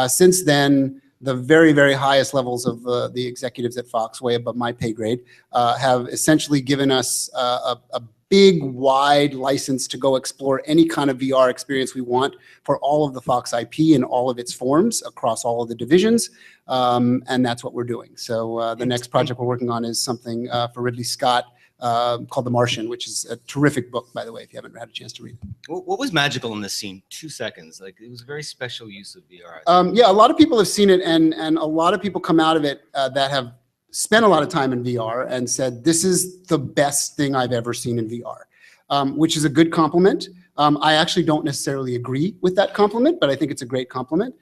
Since then, the very, very highest levels of the executives at Fox, way above my pay grade, have essentially given us a big, wide license to go explore any kind of VR experience we want for all of the Fox IP in all of its forms across all of the divisions. And that's what we're doing. So the next project we're working on is something for Ridley Scott called The Martian, which is a terrific book, by the way, if you haven't had a chance to read it. What was magical in this scene? 2 seconds. Like, it was a very special use of VR. Yeah, a lot of people have seen it, and a lot of people come out of it that have spent a lot of time in VR and said, this is the best thing I've ever seen in VR, which is a good compliment. I actually don't necessarily agree with that compliment, but I think it's a great compliment.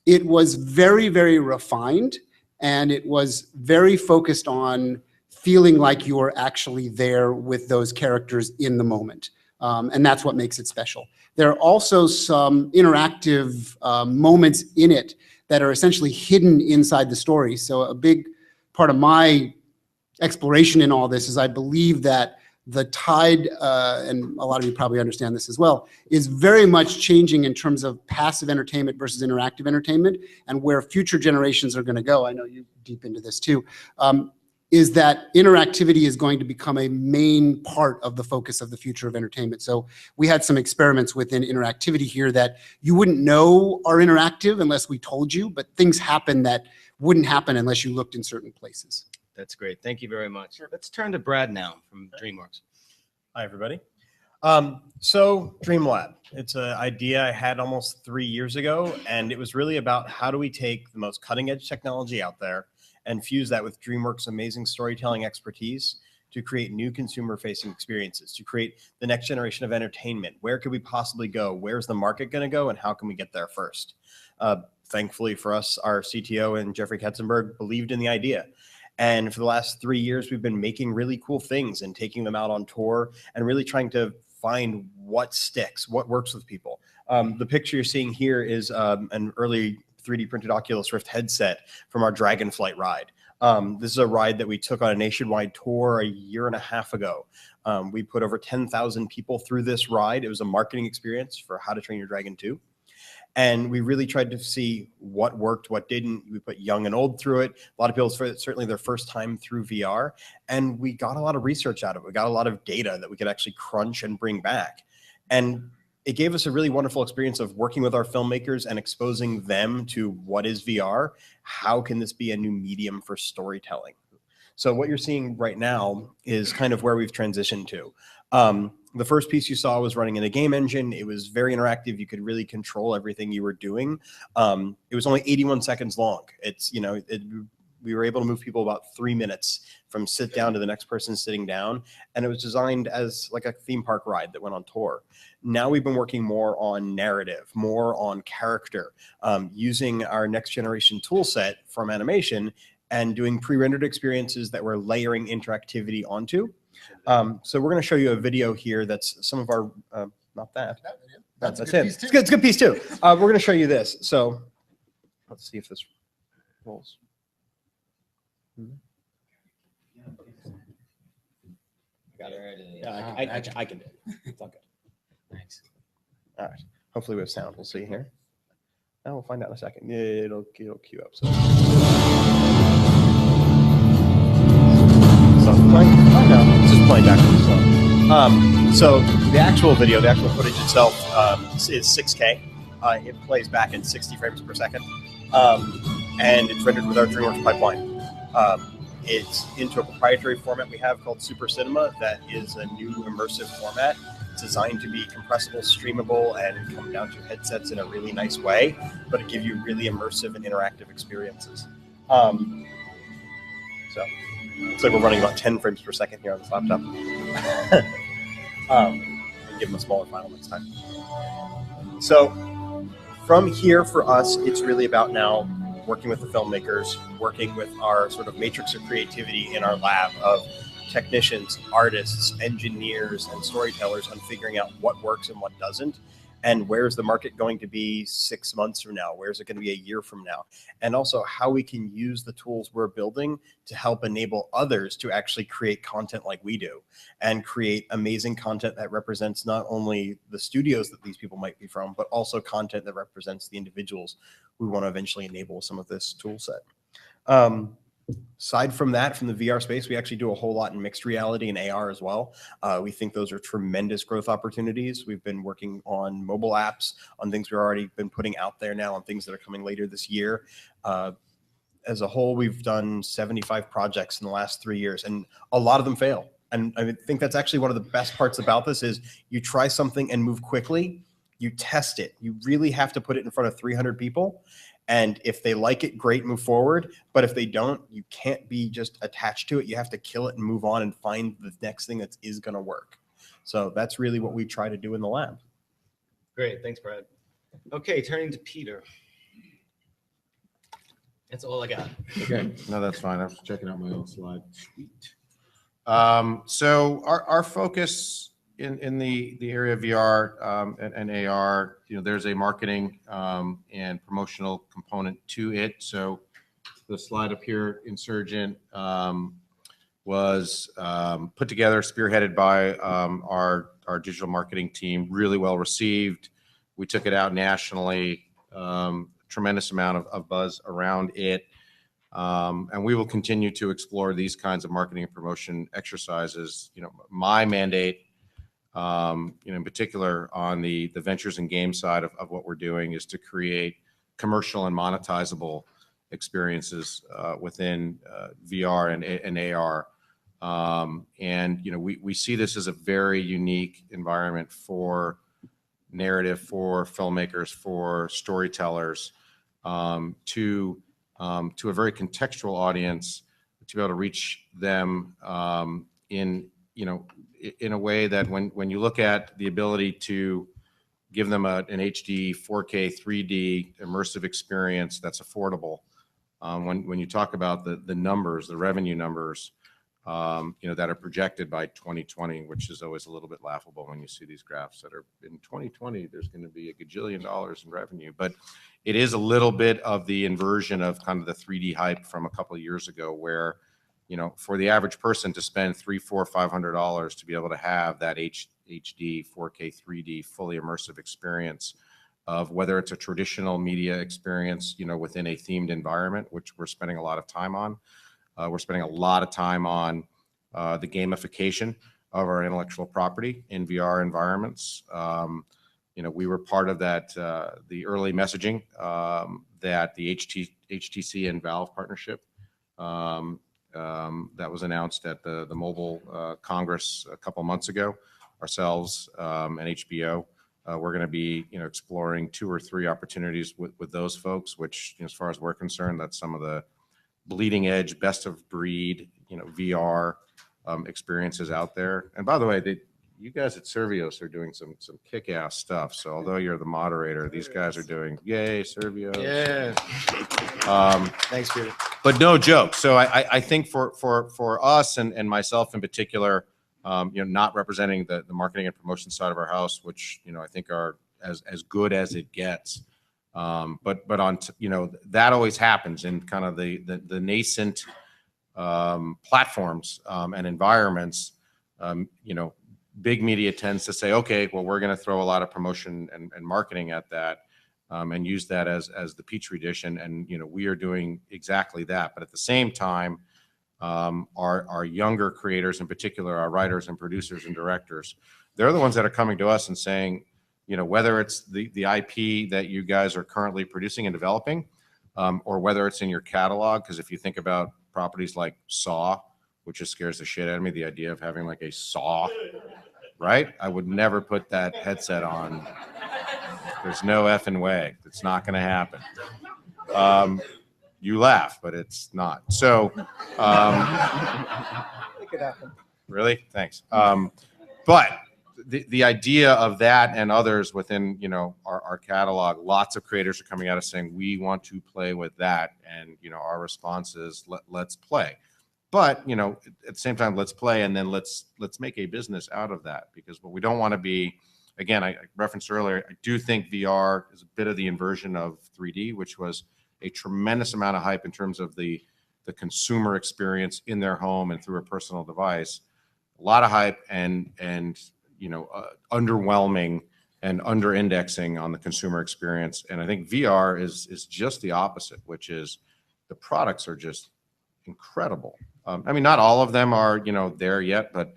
It was very, very refined, and it was very focused on feeling like you were actually there with those characters in the moment. And that's what makes it special. There are also some interactive moments in it that are essentially hidden inside the story. So a big part of my exploration in all this is I believe that the tide, and a lot of you probably understand this as well, is very much changing in terms of passive entertainment versus interactive entertainment, and where future generations are going to go. I know you're deep into this too. Is that interactivity is going to become a main part of the focus of the future of entertainment. So we had some experiments within interactivity here that you wouldn't know are interactive unless we told you, but things happen that wouldn't happen unless you looked in certain places. That's great. Thank you very much. Let's turn to Brad now from DreamWorks. Hi, everybody. So DreamLab, it's an idea I had almost 3 years ago, and it was really about how do we take the most cutting edge technology out there and fuse that with DreamWorks' amazing storytelling expertise to create new consumer-facing experiences, to create the next generation of entertainment. Where could we possibly go? Where's the market going to go, and how can we get there first? Thankfully for us, our CTO and Jeffrey Katzenberg believed in the idea. And for the last 3 years, we've been making really cool things and taking them out on tour and really trying to find what sticks, what works with people. The picture you're seeing here is an early 3D printed Oculus Rift headset from our Dragonflight ride. This is a ride that we took on a nationwide tour a year and a half ago. We put over 10,000 people through this ride. It was a marketing experience for How to Train Your Dragon 2. And we really tried to see what worked, what didn't. We put young and old through it. A lot of people, certainly their first time through VR. And we got a lot of research out of it. We got a lot of data that we could actually crunch and bring back. And it gave us a really wonderful experience of working with our filmmakers and exposing them to what is VR. How can this be a new medium for storytelling? So what you're seeing right now is kind of where we've transitioned to. The first piece you saw was running in a game engine. It was very interactive. You could really control everything you were doing. It was only 81 seconds long. It's, you know, we were able to move people about 3 minutes from sit down to the next person sitting down. And it was designed as like a theme park ride that went on tour. Now we've been working more on narrative, more on character, using our next generation tool set from animation and doing pre-rendered experiences that we're layering interactivity onto. So we're going to show you a video here that's some of our, not that. That's it. It's a good piece too. We're going to show you this. So let's see if this rolls. Got it ready. Yeah, I can do it. It's all good. Thanks. All right. Hopefully we have sound. We'll see here. And we'll find out in a second. It'll queue up. So it's just playing back from the song. So the actual video, the actual footage itself is 6K. It plays back in 60 frames per second. And it's rendered with our DreamWorks pipeline. It's into a proprietary format we have called Super Cinema that is a new immersive format. It's designed to be compressible, streamable, and come down to headsets in a really nice way, but it gives you really immersive and interactive experiences. So looks like we're running about 10 frames per second here on this laptop. I'll give them a smaller file next time. So from here for us, it's really about now working with the filmmakers, working with our sort of matrix of creativity in our lab of technicians, artists, engineers, and storytellers on figuring out what works and what doesn't, and where's the market going to be 6 months from now? Where's it going to be a year from now? And also how we can use the tools we're building to help enable others to actually create content like we do and create amazing content that represents not only the studios that these people might be from, but also content that represents the individuals we want to eventually enable some of this tool set. Aside from that, from the VR space, we actually do a whole lot in mixed reality and AR as well. We think those are tremendous growth opportunities. We've been working on mobile apps, on things we've already been putting out there now, on things that are coming later this year. as a whole, we've done 75 projects in the last 3 years, and a lot of them fail. And I think that's actually one of the best parts about this is you try something and move quickly, you test it. You really have to put it in front of 300 people. And if they like it, great, move forward. But if they don't, you can't be just attached to it. You have to kill it and move on and find the next thing that is going to work. So that's really what we try to do in the lab. Great, thanks, Brad. Okay, turning to Peter. That's all I got. Okay, no, that's fine. I was checking out my own slide. Sweet. So our focus in the area of VR and AR, there's a marketing and promotional component to it. So the slide up here, Insurgent, was put together, spearheaded by our digital marketing team, really well received. We took it out nationally, tremendous amount of buzz around it. And we will continue to explore these kinds of marketing and promotion exercises. My mandate, in particular on the ventures and game side of what we're doing, is to create commercial and monetizable experiences within VR and AR. We see this as a very unique environment for narrative, for filmmakers, for storytellers, to a very contextual audience, to be able to reach them in a way that when you look at the ability to give them an HD, 4K, 3D immersive experience that's affordable. When you talk about the numbers, the revenue numbers, that are projected by 2020, which is always a little bit laughable when you see these graphs that are in 2020, there's going to be $1 gajillion in revenue. But it is a little bit of the inversion of kind of the 3D hype from a couple of years ago, where, for the average person to spend $300, $400, $500 to be able to have that HD, 4K, 3D, fully immersive experience of whether it's a traditional media experience, within a themed environment, which we're spending a lot of time on. We're spending a lot of time on the gamification of our intellectual property in VR environments. We were part of that, the early messaging that the HTC and Valve partnership that was announced at the Mobile Congress a couple months ago. Ourselves and HBO, we're going to be exploring 2 or 3 opportunities with those folks, which, as far as we're concerned, that's some of the bleeding edge, best of breed, VR experiences out there. And by the way, you guys at Servios are doing some kick-ass stuff. So although you're the moderator, these guys are doing, yay, Servios. Yeah. Thanks, Peter. But no joke. So I think for us and myself in particular, not representing the marketing and promotion side of our house, which I think are as good as it gets. But on that always happens in kind of the nascent platforms and environments. Big media tends to say, okay, well, we're going to throw a lot of promotion and marketing at that, and use that as the petri dish, and we are doing exactly that. But at the same time, our younger creators, in particular, our writers and producers and directors, they're the ones that are coming to us and saying, whether it's the IP that you guys are currently producing and developing, or whether it's in your catalog, because if you think about properties like Saw, which just scares the shit out of me, the idea of having like a saw, right? I would never put that headset on. There's no effing way. It's not going to happen. You laugh, but it's not. So, It could happen. really? Thanks. But the idea of that and others within our catalog, lots of creators are coming at us saying we want to play with that, and our response is let's play. But at the same time, let's play, and then let's make a business out of that, because what we don't want to be, again, I referenced earlier, I do think VR is a bit of the inversion of 3D, which was a tremendous amount of hype in terms of the consumer experience in their home and through a personal device. A lot of hype and underwhelming and under-indexing on the consumer experience. And I think VR is just the opposite, which is the products are just incredible. I mean, not all of them are there yet, but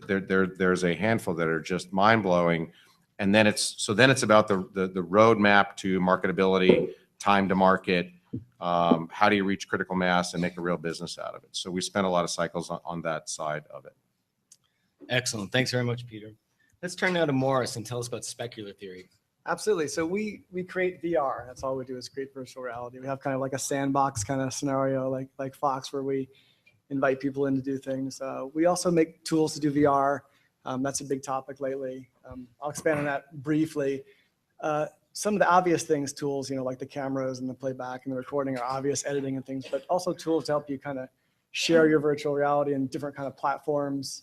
there's a handful that are just mind-blowing. And then it's about the roadmap to marketability, time to market, How do you reach critical mass and make a real business out of it? So we spent a lot of cycles on that side of it. Excellent. Thanks very much, Peter. Let's turn now to Morris and tell us about specular theory. Absolutely. So we create VR. That's all we do is create virtual reality. We have kind of like a sandbox kind of scenario, like Fox, where we invite people in to do things. We also make tools to do VR. That's a big topic lately. I'll expand on that briefly. Some of the obvious things, tools, like the cameras and the playback and the recording are obvious editing and things, but also tools to help you kind of share your virtual reality in different kind of platforms,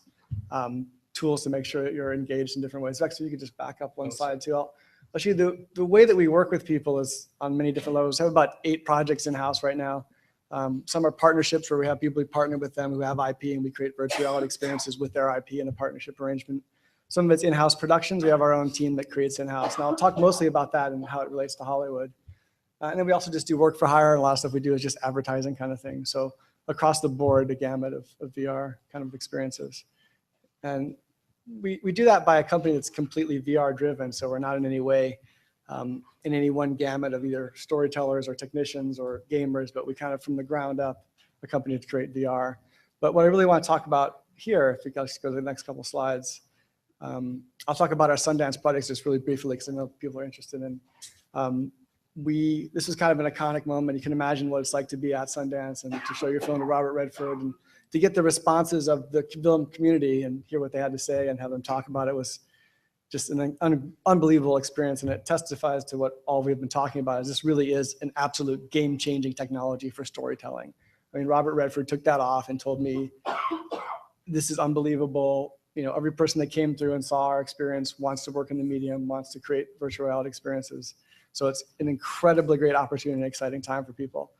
tools to make sure that you're engaged in different ways. Actually, you could just back up one slide too. Actually, the way that we work with people is on many different levels. We have about 8 projects in-house right now. Some are partnerships where we have people we partner with them who have IP and we create virtual reality experiences with their IP in a partnership arrangement. Some of it's in-house productions. We have our own team that creates in-house. Now I'll talk mostly about that and how it relates to Hollywood. And then we also just do work for hire. And a lot of stuff we do is just advertising kind of thing. So across the board, the gamut of VR kind of experiences. And we do that by a company that's completely VR driven. So we're not in any way in any one gamut of either storytellers or technicians or gamers, but we kind of from the ground up, a company to create VR. But what I really want to talk about here, if we guys go to the next couple slides, I'll talk about our Sundance projects just really briefly because I know people are interested in. This is kind of an iconic moment. You can imagine what it's like to be at Sundance and to show your film to Robert Redford and to get the responses of the film community and hear what they had to say and have them talk about it was just an unbelievable experience. And it testifies to what all we've been talking about is this really is an absolute game-changing technology for storytelling. I mean, Robert Redford took that off and told me, this is unbelievable. Every person that came through and saw our experience wants to work in the medium, wants to create virtual reality experiences. So it's an incredibly great opportunity and exciting time for people.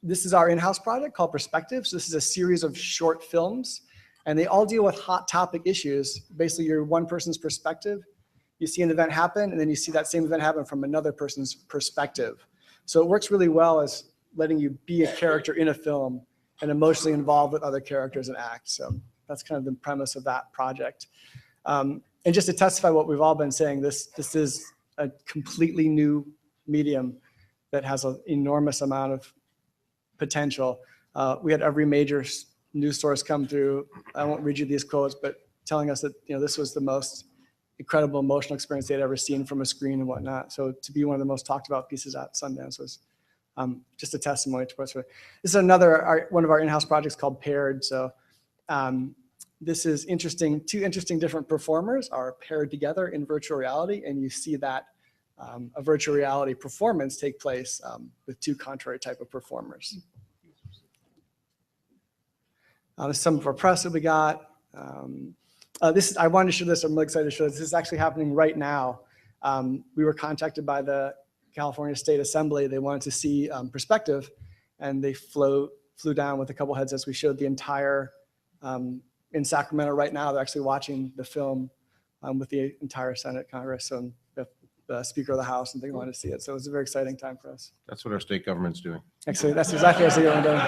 This is our in-house project called Perspectives. This is a series of short films, and they all deal with hot topic issues. Basically, you're one person's perspective. You see an event happen, and then you see that same event happen from another person's perspective. So it works really well as letting you be a character in a film and emotionally involved with other characters and act. So that's kind of the premise of that project. And just to testify what we've all been saying, this is a completely new medium that has an enormous amount of potential. We had every major news source come through. I won't read you these quotes, but telling us that this was the most incredible emotional experience they'd ever seen from a screen and whatnot. So to be one of the most talked about pieces at Sundance was just a testimony to what's. This is another one of our in-house projects called Paired. So this is interesting. 2 interesting different performers are paired together in virtual reality, and you see that a virtual reality performance take place with 2 contrary type of performers. This is some of our press that we got. I wanted to show this. I'm really excited to show this. This is actually happening right now. We were contacted by the California State Assembly. They wanted to see Perspective, and they flew down with a couple headsets. We showed the entire in Sacramento right now. They're actually watching the film with the entire Senate, Congress, and the Speaker of the House, and they wanted to see it. So it was a very exciting time for us. That's what our state government's doing. Actually, that's exactly what we're doing.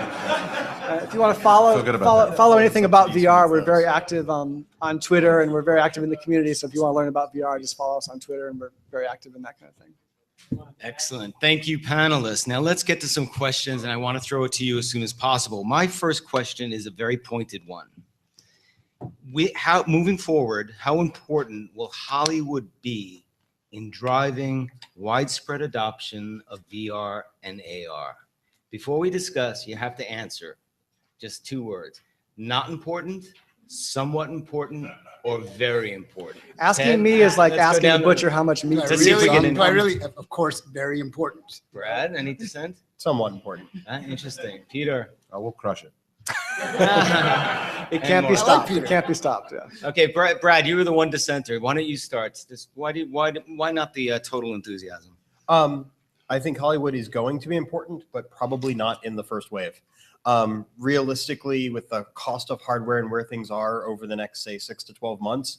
If you want to follow anything about VR, we're very active on Twitter, and we're very active in the community. So if you want to learn about VR, just follow us on Twitter, and we're very active in that kind of thing. Excellent. Thank you, panelists. Now let's get to some questions, and I want to throw it to you as soon as possible. My first question is a very pointed one. Moving forward, how important will Hollywood be in driving widespread adoption of VR and AR? Before we discuss, you have to answer just 2 words. Not important, somewhat important, or very important. Asking Ted, me is like asking a the butcher how much meat to Really, of course, very important. Brad, any dissent? Somewhat important. Interesting. Peter. We'll crush it. It can't be stopped. It can't be stopped. Yeah. Okay, Brad, you were the one dissenter. Why don't you start? Why not the total enthusiasm? I think Hollywood is going to be important, but probably not in the first wave. Realistically, with the cost of hardware and where things are over the next, say, 6 to 12 months,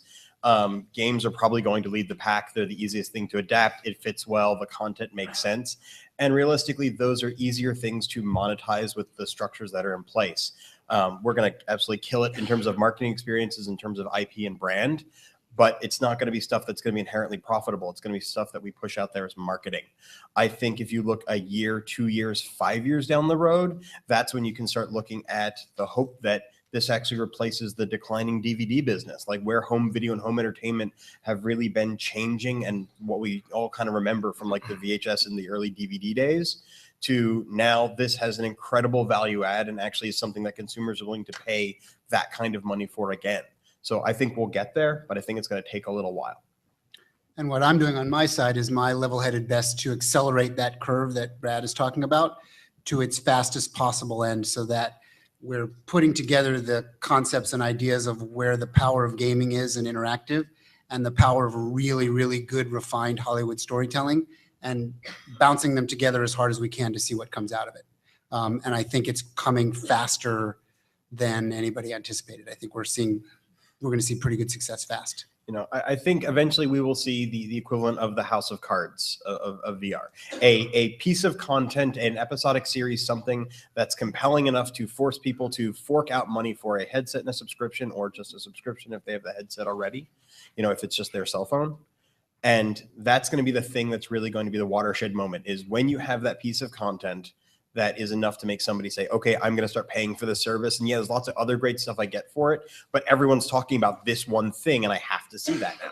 games are probably going to lead the pack. They're the easiest thing to adapt. It fits well. The content makes sense. And realistically, those are easier things to monetize with the structures that are in place. We're going to absolutely kill it in terms of marketing experiences, in terms of IP and brand. but it's not going to be stuff that's going to be inherently profitable. It's going to be stuff that we push out there as marketing. I think if you look a year, 2 years, 5 years down the road, that's when you can start looking at the hope that this actually replaces the declining DVD business, like where home video and home entertainment have really been changing, and what we all kind of remember from like the VHS and the early DVD days to now this has an incredible value add and actually is something that consumers are willing to pay that kind of money for again. So I think we'll get there, but I think it's going to take a little while. And what I'm doing on my side is my level-headed best to accelerate that curve that Brad is talking about to its fastest possible end, so that we're putting together the concepts and ideas of where the power of gaming is and interactive, and the power of really, really good, refined Hollywood storytelling, and bouncing them together as hard as we can to see what comes out of it. And I think it's coming faster than anybody anticipated. I think we're going to see pretty good success fast. You know, I think eventually we will see the equivalent of the House of Cards of VR. A piece of content, an episodic series, something that's compelling enough to force people to fork out money for a headset and a subscription, or just a subscription if they have the headset already, you know, if it's just their cell phone. And that's going to be the thing that's really going to be the watershed moment, is when you have that piece of content that is enough to make somebody say, okay, I'm going to start paying for the service. And yeah, there's lots of other great stuff I get for it, but everyone's talking about this one thing and I have to see that now.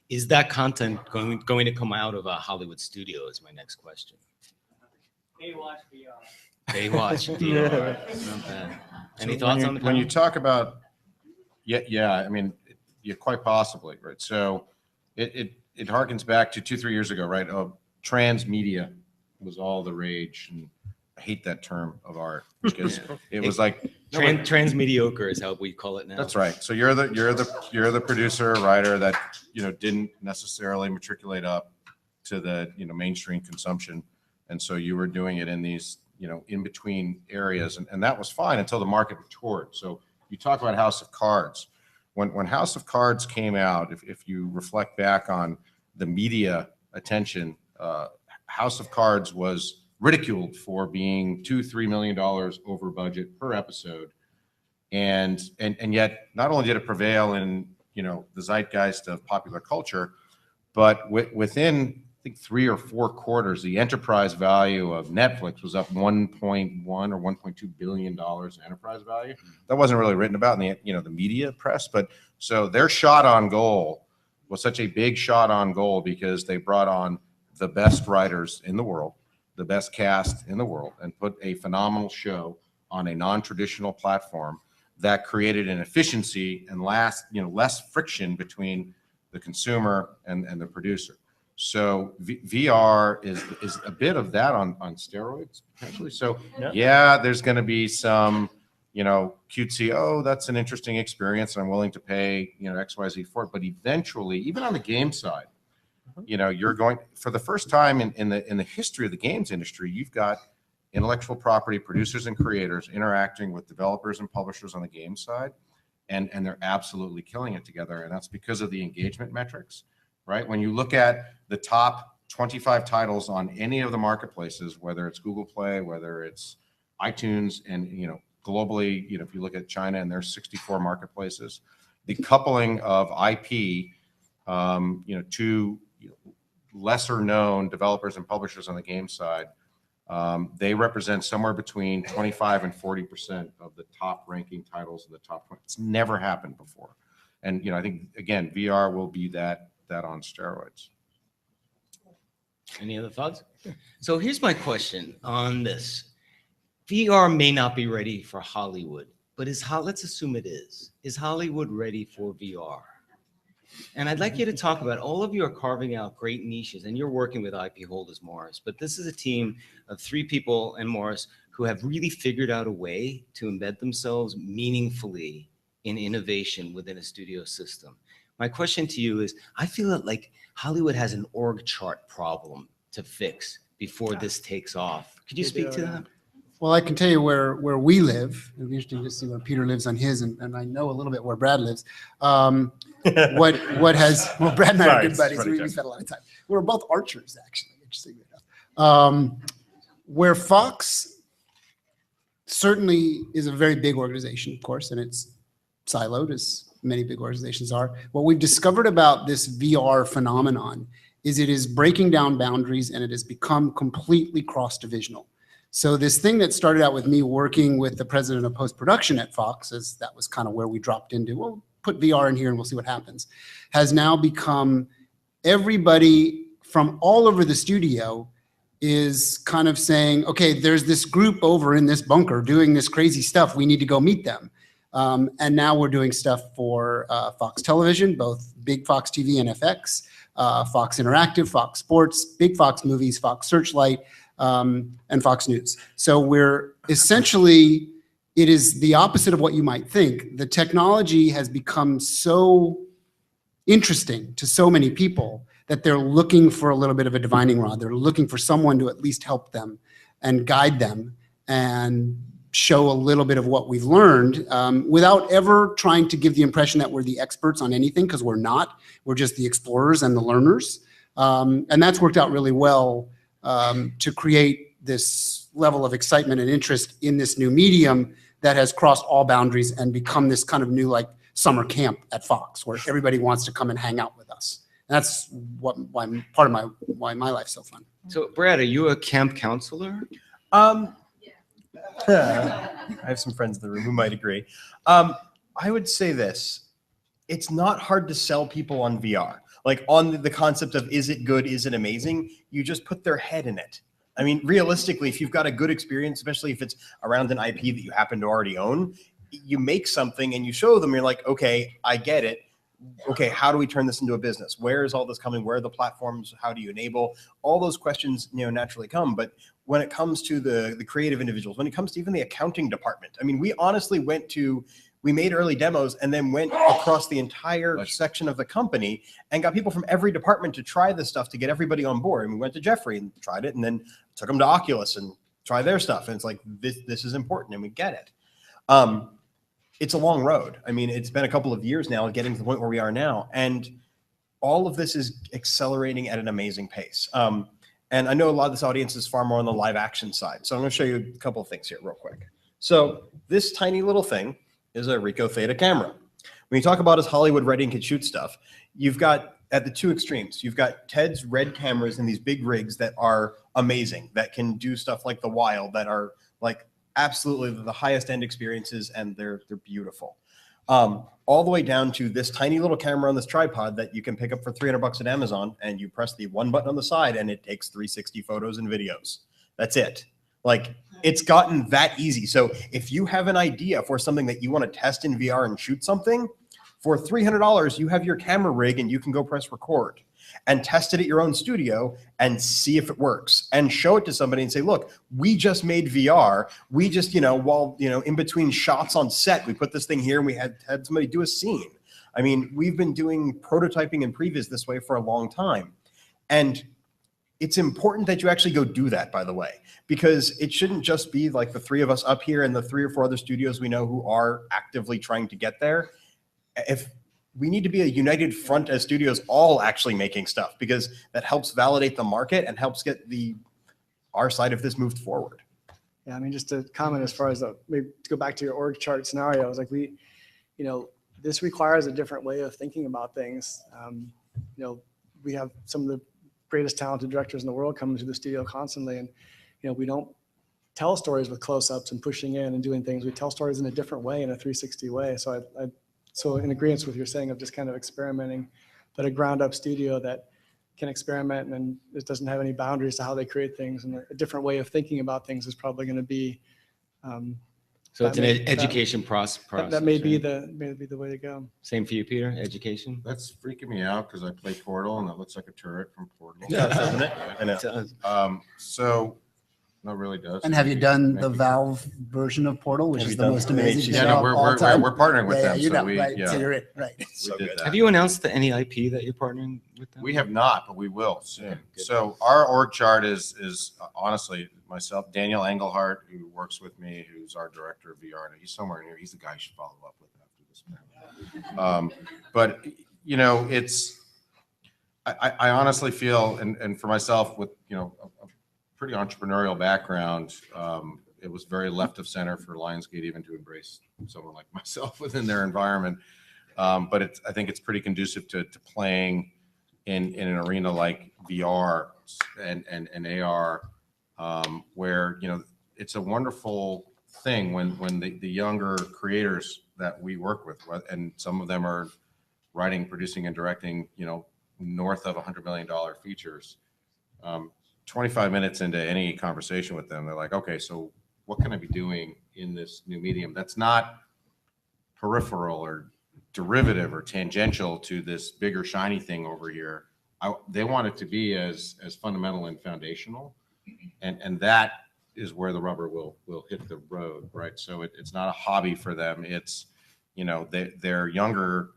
Is that content going to come out of a Hollywood studio is my next question. Baywatch VR. Baywatch VR. Not bad. Any thoughts on the when you talk about, yeah, I mean, yeah, quite possibly, right? So it harkens back to 2-3 years ago, right? Transmedia was all the rage, and I hate that term of art because it was like transmediocre is how we call it now. That's right. So you're the producer, writer that, you know, didn't necessarily matriculate up to the, you know, mainstream consumption, and so you were doing it in these, you know, in between areas, and that was fine until the market matured. So you talk about House of Cards. When House of Cards came out, if you reflect back on the media attention, House of Cards was ridiculed for being $2-3 million over budget per episode, and yet not only did it prevail in, you know, the zeitgeist of popular culture, but within I think 3 or 4 quarters, the enterprise value of Netflix was up 1.1 or 1.2 billion dollars in enterprise value. That wasn't really written about in the, you know, the media press, but so their shot on goal was such a big shot on goal because they brought on the best writers in the world, the best cast in the world, and put a phenomenal show on a non-traditional platform that created an efficiency and less friction between the consumer and the producer. So VR is a bit of that on steroids potentially. So yeah, there's going to be some, you know, cutesy, oh, that's an interesting experience, and I'm willing to pay, you know, XYZ for it. But eventually, even on the game side, you know, you're going, for the first time in the history of the games industry, you've got intellectual property producers and creators interacting with developers and publishers on the game side, and they're absolutely killing it together. And that's because of the engagement metrics, right? When you look at the top 25 titles on any of the marketplaces, whether it's Google Play, whether it's iTunes, and, you know, globally, you know, if you look at China and their 64 marketplaces, the coupling of IP, you know, to lesser known developers and publishers on the game side, they represent somewhere between 25 and 40% of the top ranking titles in the top 20. It's never happened before. And, you know, I think, again, VR will be that on steroids. Any other thoughts? So here's my question on this. VR may not be ready for Hollywood, but let's assume it is. Is Hollywood ready for VR? And I'd like you to talk about, all of you are carving out great niches, and you're working with IP holders, Morris, but this is a team of 3 people and Morris who have really figured out a way to embed themselves meaningfully in innovation within a studio system. My question to you is, I feel that like Hollywood has an org chart problem to fix before this takes off. Could you speak to that? Well, I can tell you where we live. It'll be interesting to see where Peter lives on his, and I know a little bit where Brad lives. Brad and I are good buddies. We spent a lot of time. We're both archers, actually, interestingly enough. Where Fox certainly is a very big organization, of course, and it's siloed, as many big organizations are. What we've discovered about this VR phenomenon is it is breaking down boundaries and it has become completely cross-divisional. So this thing that started out with me working with the president of post-production at Fox, as that was kind of where we dropped into, well, put VR in here and we'll see what happens, has now become everybody from all over the studio is kind of saying, okay, there's this group over in this bunker doing this crazy stuff. We need to go meet them. And now we're doing stuff for Fox Television, both big Fox TV and FX, Fox Interactive, Fox Sports, big Fox Movies, Fox Searchlight, and Fox News. So we're essentially, it is the opposite of what you might think. The technology has become so interesting to so many people that they're looking for a little bit of a divining rod. They're looking for someone to at least help them and guide them and show a little bit of what we've learned without ever trying to give the impression that we're the experts on anything, because we're not. We're just the explorers and the learners. And that's worked out really well to create this level of excitement and interest in this new medium that has crossed all boundaries and become this kind of new like summer camp at Fox, where everybody wants to come and hang out with us. That's why my life's so fun. So, Brad, are you a camp counselor? I have some friends in the room who might agree. I would say this: it's not hard to sell people on VR. Like on the concept of, is it good? Is it amazing? You just put their head in it. I mean, realistically, if you've got a good experience, especially if it's around an IP that you happen to already own, you make something and you show them, you're like, okay, I get it. Okay, how do we turn this into a business? Where is all this coming? Where are the platforms? How do you enable? All those questions, naturally come. But when it comes to the creative individuals, when it comes to even the accounting department, I mean, we honestly we made early demos and then went across the entire section of the company and got people from every department to try this stuff to get everybody on board. And we went to Jeffrey and tried it, and then took them to Oculus and try their stuff. And it's like, this is important, and we get it. It's a long road. I mean, it's been a couple of years now getting to the point where we are now. And all of this is accelerating at an amazing pace. And I know a lot of this audience is far more on the live action side. So I'm going to show you a couple of things here real quick. So this tiny little thing is a Ricoh Theta camera. When you talk about as Hollywood ready and can shoot stuff, you've got at the two extremes, you've got Ted's red cameras and these big rigs that are amazing, that can do stuff like the Wild, that are like absolutely the highest end experiences, and they're beautiful. All the way down to this tiny little camera on this tripod that you can pick up for $300 at Amazon, and you press the one button on the side and it takes 360 photos and videos. That's it. Like, it's gotten that easy. So if you have an idea for something that you want to test in VR and shoot something, for $300, you have your camera rig and you can go press record and test it at your own studio and see if it works, and show it to somebody and say, look, we just made VR. We just, while, in between shots on set, we put this thing here and we had somebody do a scene. I mean, we've been doing prototyping and previs this way for a long time. And it's important that you actually go do that, by the way, because it shouldn't just be like the three of us up here and the 3 or 4 other studios we know who are actively trying to get there. If we need to be a united front as studios all actually making stuff, because that helps validate the market and helps get our side of this moved forward. Yeah, I mean, just to comment as far as maybe to go back to your org chart scenario, it's like this requires a different way of thinking about things. We have some of the greatest talented directors in the world coming to the studio constantly, and we don't tell stories with close-ups and pushing in and doing things. We tell stories in a different way, in a 360 way. So in agreement with your saying of just kind of experimenting, but a ground-up studio that can experiment and it doesn't have any boundaries to how they create things, and a different way of thinking about things is probably going to be. So it's an education process. That may be the way to go. Same for you, Peter. Education. That's freaking me out because I play Portal and it looks like a turret from Portal. Yeah, doesn't it? I know. So. No, it really does. And have you done the Valve version of Portal, which is the most amazing? Yeah, no, we're partnering with them. So right. So you're it, right. So good. Have you announced any IP that you're partnering with them? We have not, but we will soon. So our org chart is honestly myself, Daniel Engelhardt, who works with me, who's our director of VR. He's somewhere in here. He's the guy you should follow up with after this. But it's I honestly feel, and for myself, with a pretty entrepreneurial background, it was very left of center for Lionsgate even to embrace someone like myself within their environment. But I think it's pretty conducive to playing in an arena like VR and AR, where, you know, it's a wonderful thing when the younger creators that we work with, and some of them are writing, producing, and directing, you know, north of $100 million features. 25 minutes into any conversation with them, they're like, okay, so what can I be doing in this new medium that's not peripheral or derivative or tangential to this bigger shiny thing over here? They want it to be as fundamental and foundational, and that is where the rubber will hit the road, right? So it's not a hobby for them. It's, you know, they're younger,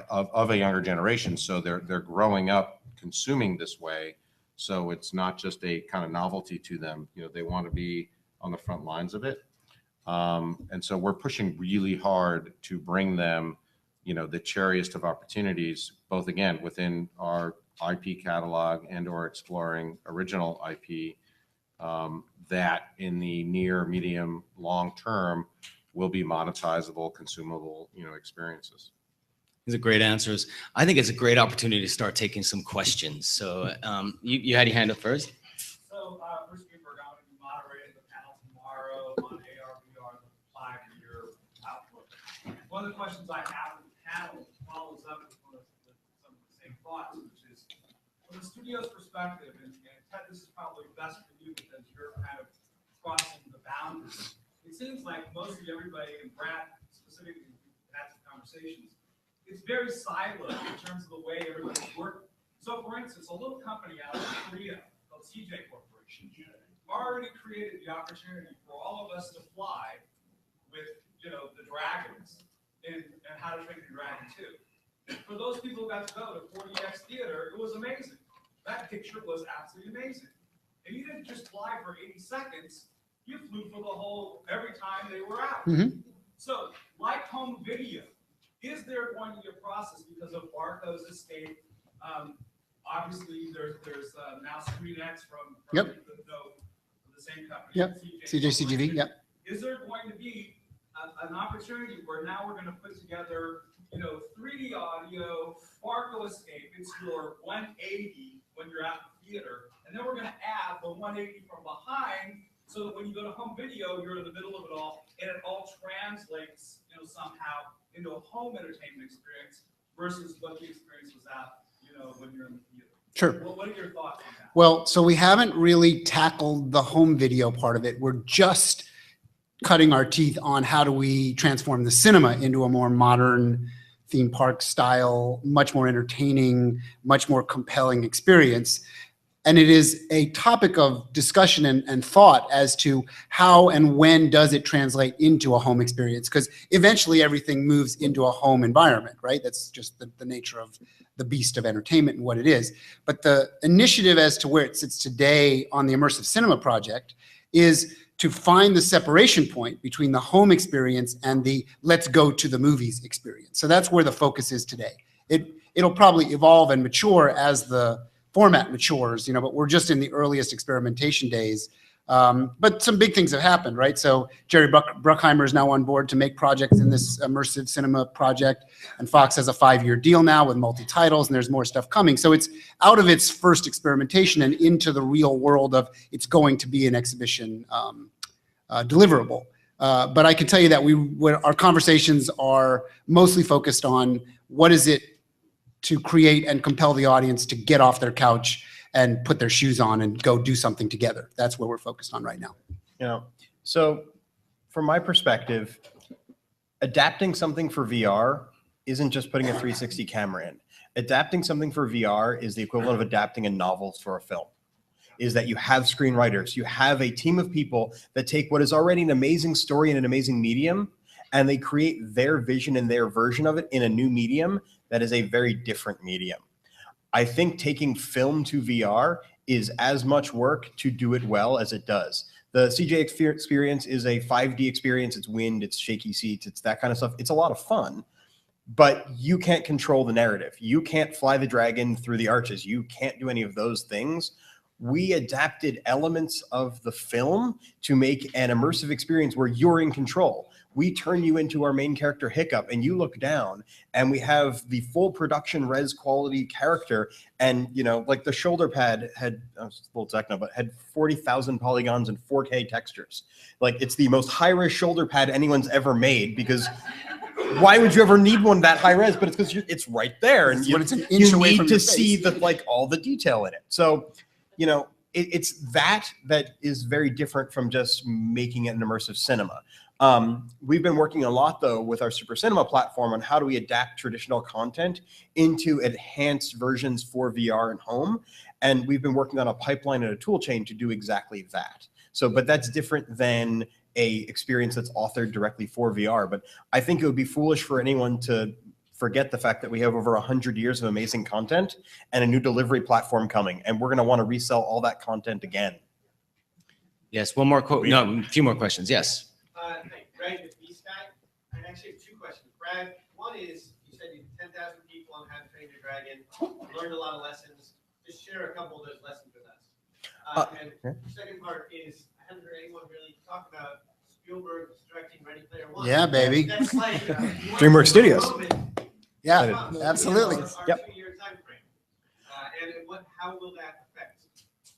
of a younger generation, so they're growing up consuming this way. So it's not just a kind of novelty to them. You know, they want to be on the front lines of it. And so we're pushing really hard to bring them, you know, the cherriest of opportunities, both again within our IP catalog and or exploring original IP, that in the near, medium, long term will be monetizable, consumable, you know, experiences. These are great answers. I think it's a great opportunity to start taking some questions. So you had your hand up first. So Bruce Greenberg, I'm going to be moderating the panel tomorrow on AR, VR, the 5-year outlook. One of the questions I have in the panel follows up with some of the same thoughts, which is from the studio's perspective, and Ted, this is probably best for you because you're kind of crossing the boundaries. It seems like mostly everybody, and Brad specifically, had some conversations, it's very siloed in terms of the way everybody's working. So for instance, a little company out of Korea called CJ Corporation already created the opportunity for all of us to fly with, you know, the dragons and How to Train Your Dragon 2. For those people who got to go to 4DX Theater, it was amazing. That picture was absolutely amazing. And you didn't just fly for 80 seconds, you flew for the whole, every time they were out. So like home video, is there going to be a process because of Barco's escape? Obviously, there's now ScreenX from the same company. Yep. CJCGV. Yep. Is there going to be an opportunity where now we're going to put together, you know, 3D audio, Barco escape? It's your 180 when you're at the theater, and then we're going to add the 180 from behind, so that when you go to home video, you're in the middle of it all, and it all translates, you know, somehow into a home entertainment experience versus what the experience was at, you know, when you're in the theater. Sure. Well, what are your thoughts on that? Well, so we haven't really tackled the home video part of it. We're just cutting our teeth on how do we transform the cinema into a more modern theme park style, much more entertaining, much more compelling experience. And it is a topic of discussion and thought as to how and when does it translate into a home experience, because eventually everything moves into a home environment, right? That's just the nature of the beast of entertainment and what it is. But the initiative as to where it sits today on the Immersive Cinema Project is to find the separation point between the home experience and the let's go to the movies experience. So that's where the focus is today. It'll probably evolve and mature as the format matures, you know, but we're just in the earliest experimentation days. But some big things have happened, right? So Jerry Bruckheimer is now on board to make projects in this immersive cinema project, and Fox has a 5-year deal now with multi-titles, and there's more stuff coming. So it's out of its first experimentation and into the real world of it's going to be an exhibition deliverable. But I can tell you that our conversations are mostly focused on what is it to create and compel the audience to get off their couch and put their shoes on and go do something together. That's what we're focused on right now. You know, so from my perspective, adapting something for VR isn't just putting a 360 camera in. Adapting something for VR is the equivalent of adapting a novel for a film. Is that you have screenwriters, you have a team of people that take what is already an amazing story in an amazing medium, and they create their vision and their version of it in a new medium that is a very different medium. I think taking film to VR is as much work to do it well as it does. The CJ experience is a 5D experience. It's wind, it's shaky seats, it's that kind of stuff. It's a lot of fun, but you can't control the narrative. You can't fly the dragon through the arches. You can't do any of those things. we adapted elements of the film to make an immersive experience where you're in control. We turn you into our main character Hiccup and you look down and we have the full production res quality character. And, you know, like the shoulder pad had, I was a little techno, but had 40,000 polygons and 4K textures. Like it's the most high res shoulder pad anyone's ever made, because why would you ever need one that high res? But it's because it's right there, and you, it's an inch you away need from to your see face. the like all the detail in it. So, you know, it's that is very different from just making it an immersive cinema. We've been working a lot though with our Super Cinema platform on how do we adapt traditional content into enhanced versions for VR and home. And we've been working on a pipeline and a tool chain to do exactly that. So, but that's different than a experience that's authored directly for VR. But I think it would be foolish for anyone to forget the fact that we have over 100 years of amazing content and a new delivery platform coming. And we're going to want to resell all that content again. Yes, one more quote. No, a few more questions. Yes. Hi, Greg with B-Sky. I actually have two questions. Brad, one is, you said you had 10,000 people on how to train your dragon. You learned a lot of lessons. Just share a couple of those lessons with us. And the second part is, I haven't heard anyone really talk about Spielberg directing Ready Player One. Yeah, baby. That's like DreamWorks Studios. Yeah, absolutely. Yep. 2-year time frame. And how will that affect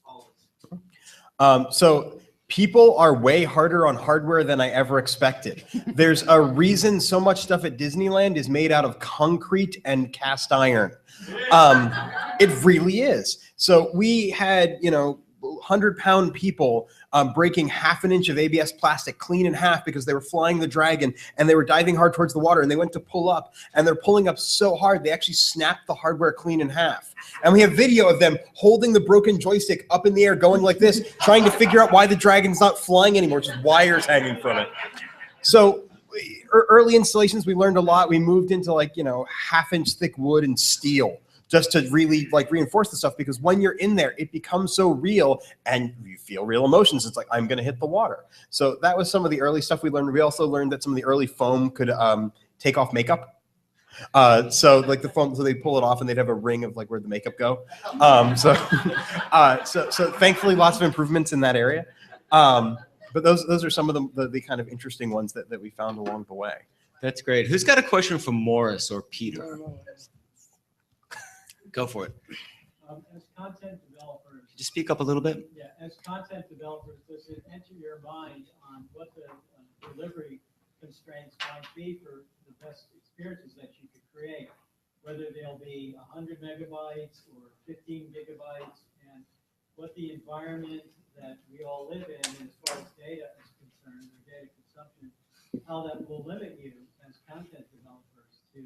all of this? So people are way harder on hardware than I ever expected. There's a reason so much stuff at Disneyland is made out of concrete and cast iron. It really is. So we had, you know, 100-pound people breaking half an inch of ABS plastic clean in half because they were flying the dragon and they were diving hard towards the water, and they went to pull up and they're pulling up so hard they actually snapped the hardware clean in half. And we have video of them holding the broken joystick up in the air going like this, trying to figure out why the dragon's not flying anymore, just wires hanging from it. So early installations, we learned a lot. We moved into like, you know, half-inch thick wood and steel, just to really like reinforce the stuff, because when you're in there, it becomes so real and you feel real emotions. It's like, I'm going to hit the water. So that was some of the early stuff we learned. We also learned that some of the early foam could take off makeup. So like the foam, so they pull it off and they'd have a ring of like where'd the makeup go. So thankfully lots of improvements in that area. But those are some of the kind of interesting ones that we found along the way. That's great. Who's got a question for Morris or Peter? Go for it. As content developers, Just speak up a little bit. yeah, as content developers, does it enter your mind on what the delivery constraints might be for the best experiences that you could create, whether they'll be 100 megabytes or 15 gigabytes, and what the environment that we all live in as far as data is concerned, or data consumption, how that will limit you as content developers to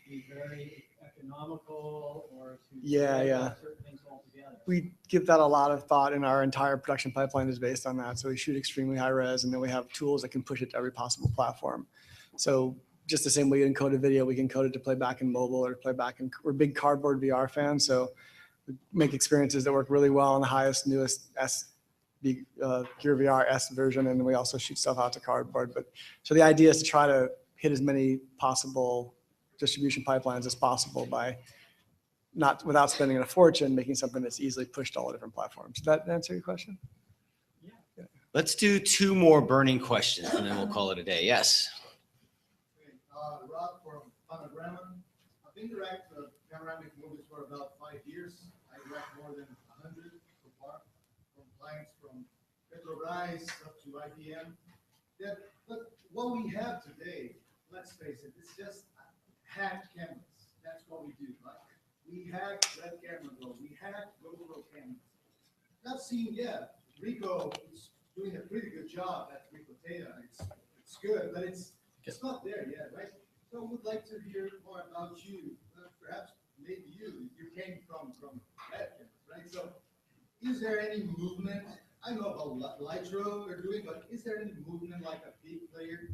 be very economical or to certain things altogether. We give that a lot of thought, and our entire production pipeline is based on that. So we shoot extremely high res, and then we have tools that can push it to every possible platform. So just the same way you encode a video, we can code it to play back in mobile or play back in, we're big cardboard VR fans. So we make experiences that work really well on the highest, newest Gear VR S version. And then we also shoot stuff out to cardboard. But so the idea is to try to hit as many possible distribution pipelines as possible by not without spending a fortune, making something that's easily pushed to all different platforms. Does that answer your question? Yeah. Let's do two more burning questions and then we'll call it a day. Yes. Rob from Panorama. I've been directing panoramic movies for about 5 years. I direct more than 100 so far, from clients from Petrobras up to IBM. But what we have today, let's face it, it's just hacked cameras. That's what we do, right? We hack Red Camera Go. We hack GoPro cameras. Not seen yet. Rico is doing a pretty good job at Rico Data. It's good, but it's not there yet, right? So I would like to hear more about you. Perhaps maybe you came from Red Camera, right? So is there any movement? I know about Lytro they're doing, but is there any movement like a big player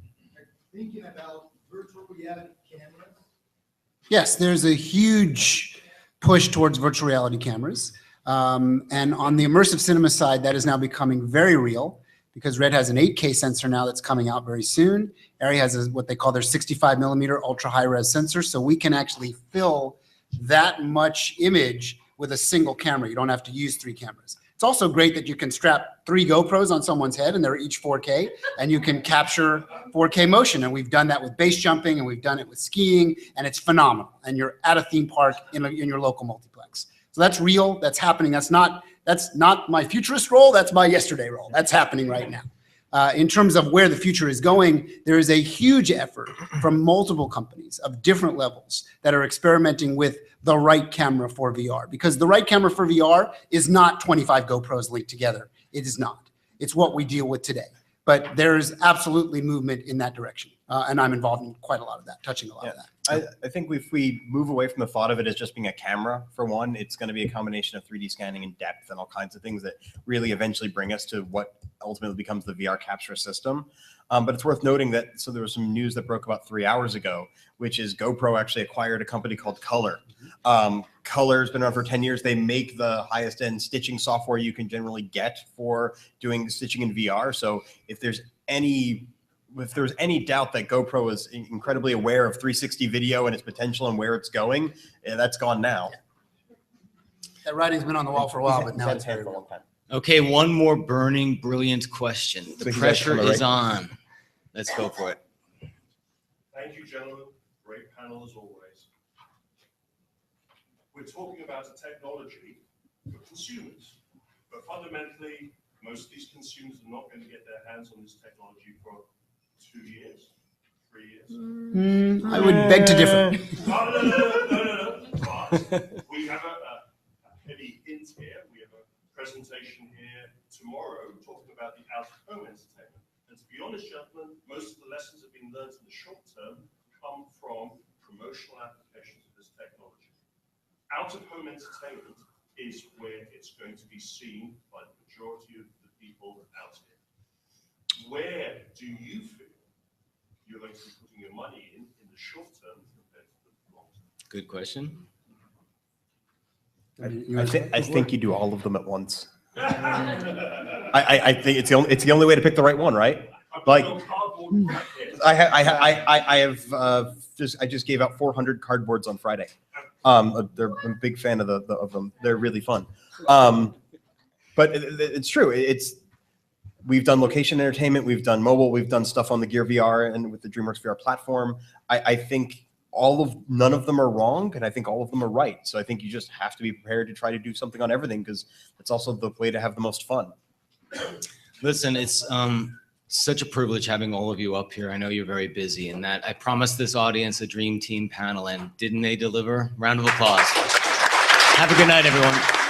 thinking about virtual reality cameras? Yes, there's a huge push towards virtual reality cameras. And on the immersive cinema side, that is now becoming very real because Red has an 8K sensor now that's coming out very soon. Arri has what they call their 65 millimeter ultra high res sensor. So we can actually fill that much image with a single camera. You don't have to use 3 cameras. It's also great that you can strap 3 GoPros on someone's head and they're each 4K and you can capture 4K motion. And we've done that with base jumping and we've done it with skiing and it's phenomenal. And you're at a theme park in your local multiplex. So that's real, that's happening. That's not my futurist role, that's my yesterday role. That's happening right now. In terms of where the future is going, there is a huge effort from multiple companies of different levels that are experimenting with the right camera for VR, because the right camera for VR is not 25 GoPros linked together. It is not. It's what we deal with today. But there's absolutely movement in that direction. And I'm involved in quite a lot of that, touching a lot of that. I think if we move away from the thought of it as just being a camera, for one, it's going to be a combination of 3D scanning and depth and all kinds of things that really eventually bring us to what ultimately becomes the VR capture system. But it's worth noting that, so there was some news that broke about 3 hours ago, which is GoPro actually acquired a company called Color. Color's been around for 10 years. They make the highest end stitching software you can generally get for doing stitching in VR. So if there's any doubt that GoPro is incredibly aware of 360 video and its potential and where it's going, that's gone now. That writing's been on the wall for a while, but now it's very real. Okay, one more burning, brilliant question. The pressure is on. Let's go for it. Thank you, gentlemen. Great panel as always. We're talking about a technology for consumers, but fundamentally, most of these consumers are not going to get their hands on this technology for 2 years, 3 years. I would beg to differ. No. But we have a heavy hint here. We have a presentation here tomorrow talking about the out-of-home entertainment. And to be honest, gentlemen, most of the lessons that have been learned in the short term come from promotional applications of this technology. Out-of-home entertainment is where it's going to be seen by the majority of the people out here. Where do you feel you're going to be putting your money in the short term compared to the long term? Good question. I think you do all of them at once. I think it's the only way to pick the right one, right? Like, I just gave out 400 cardboards on Friday. I'm a big fan of them. They're really fun. But it's true. We've done location entertainment, we've done mobile, we've done stuff on the Gear VR and with the DreamWorks VR platform. I think none of them are wrong, and I think all of them are right. So I think you just have to be prepared to try to do something on everything, because it's also the way to have the most fun. Listen, it's such a privilege having all of you up here. I know you're very busy, and that I promised this audience a dream team panel, and didn't they deliver? Round of applause. Have a good night, everyone.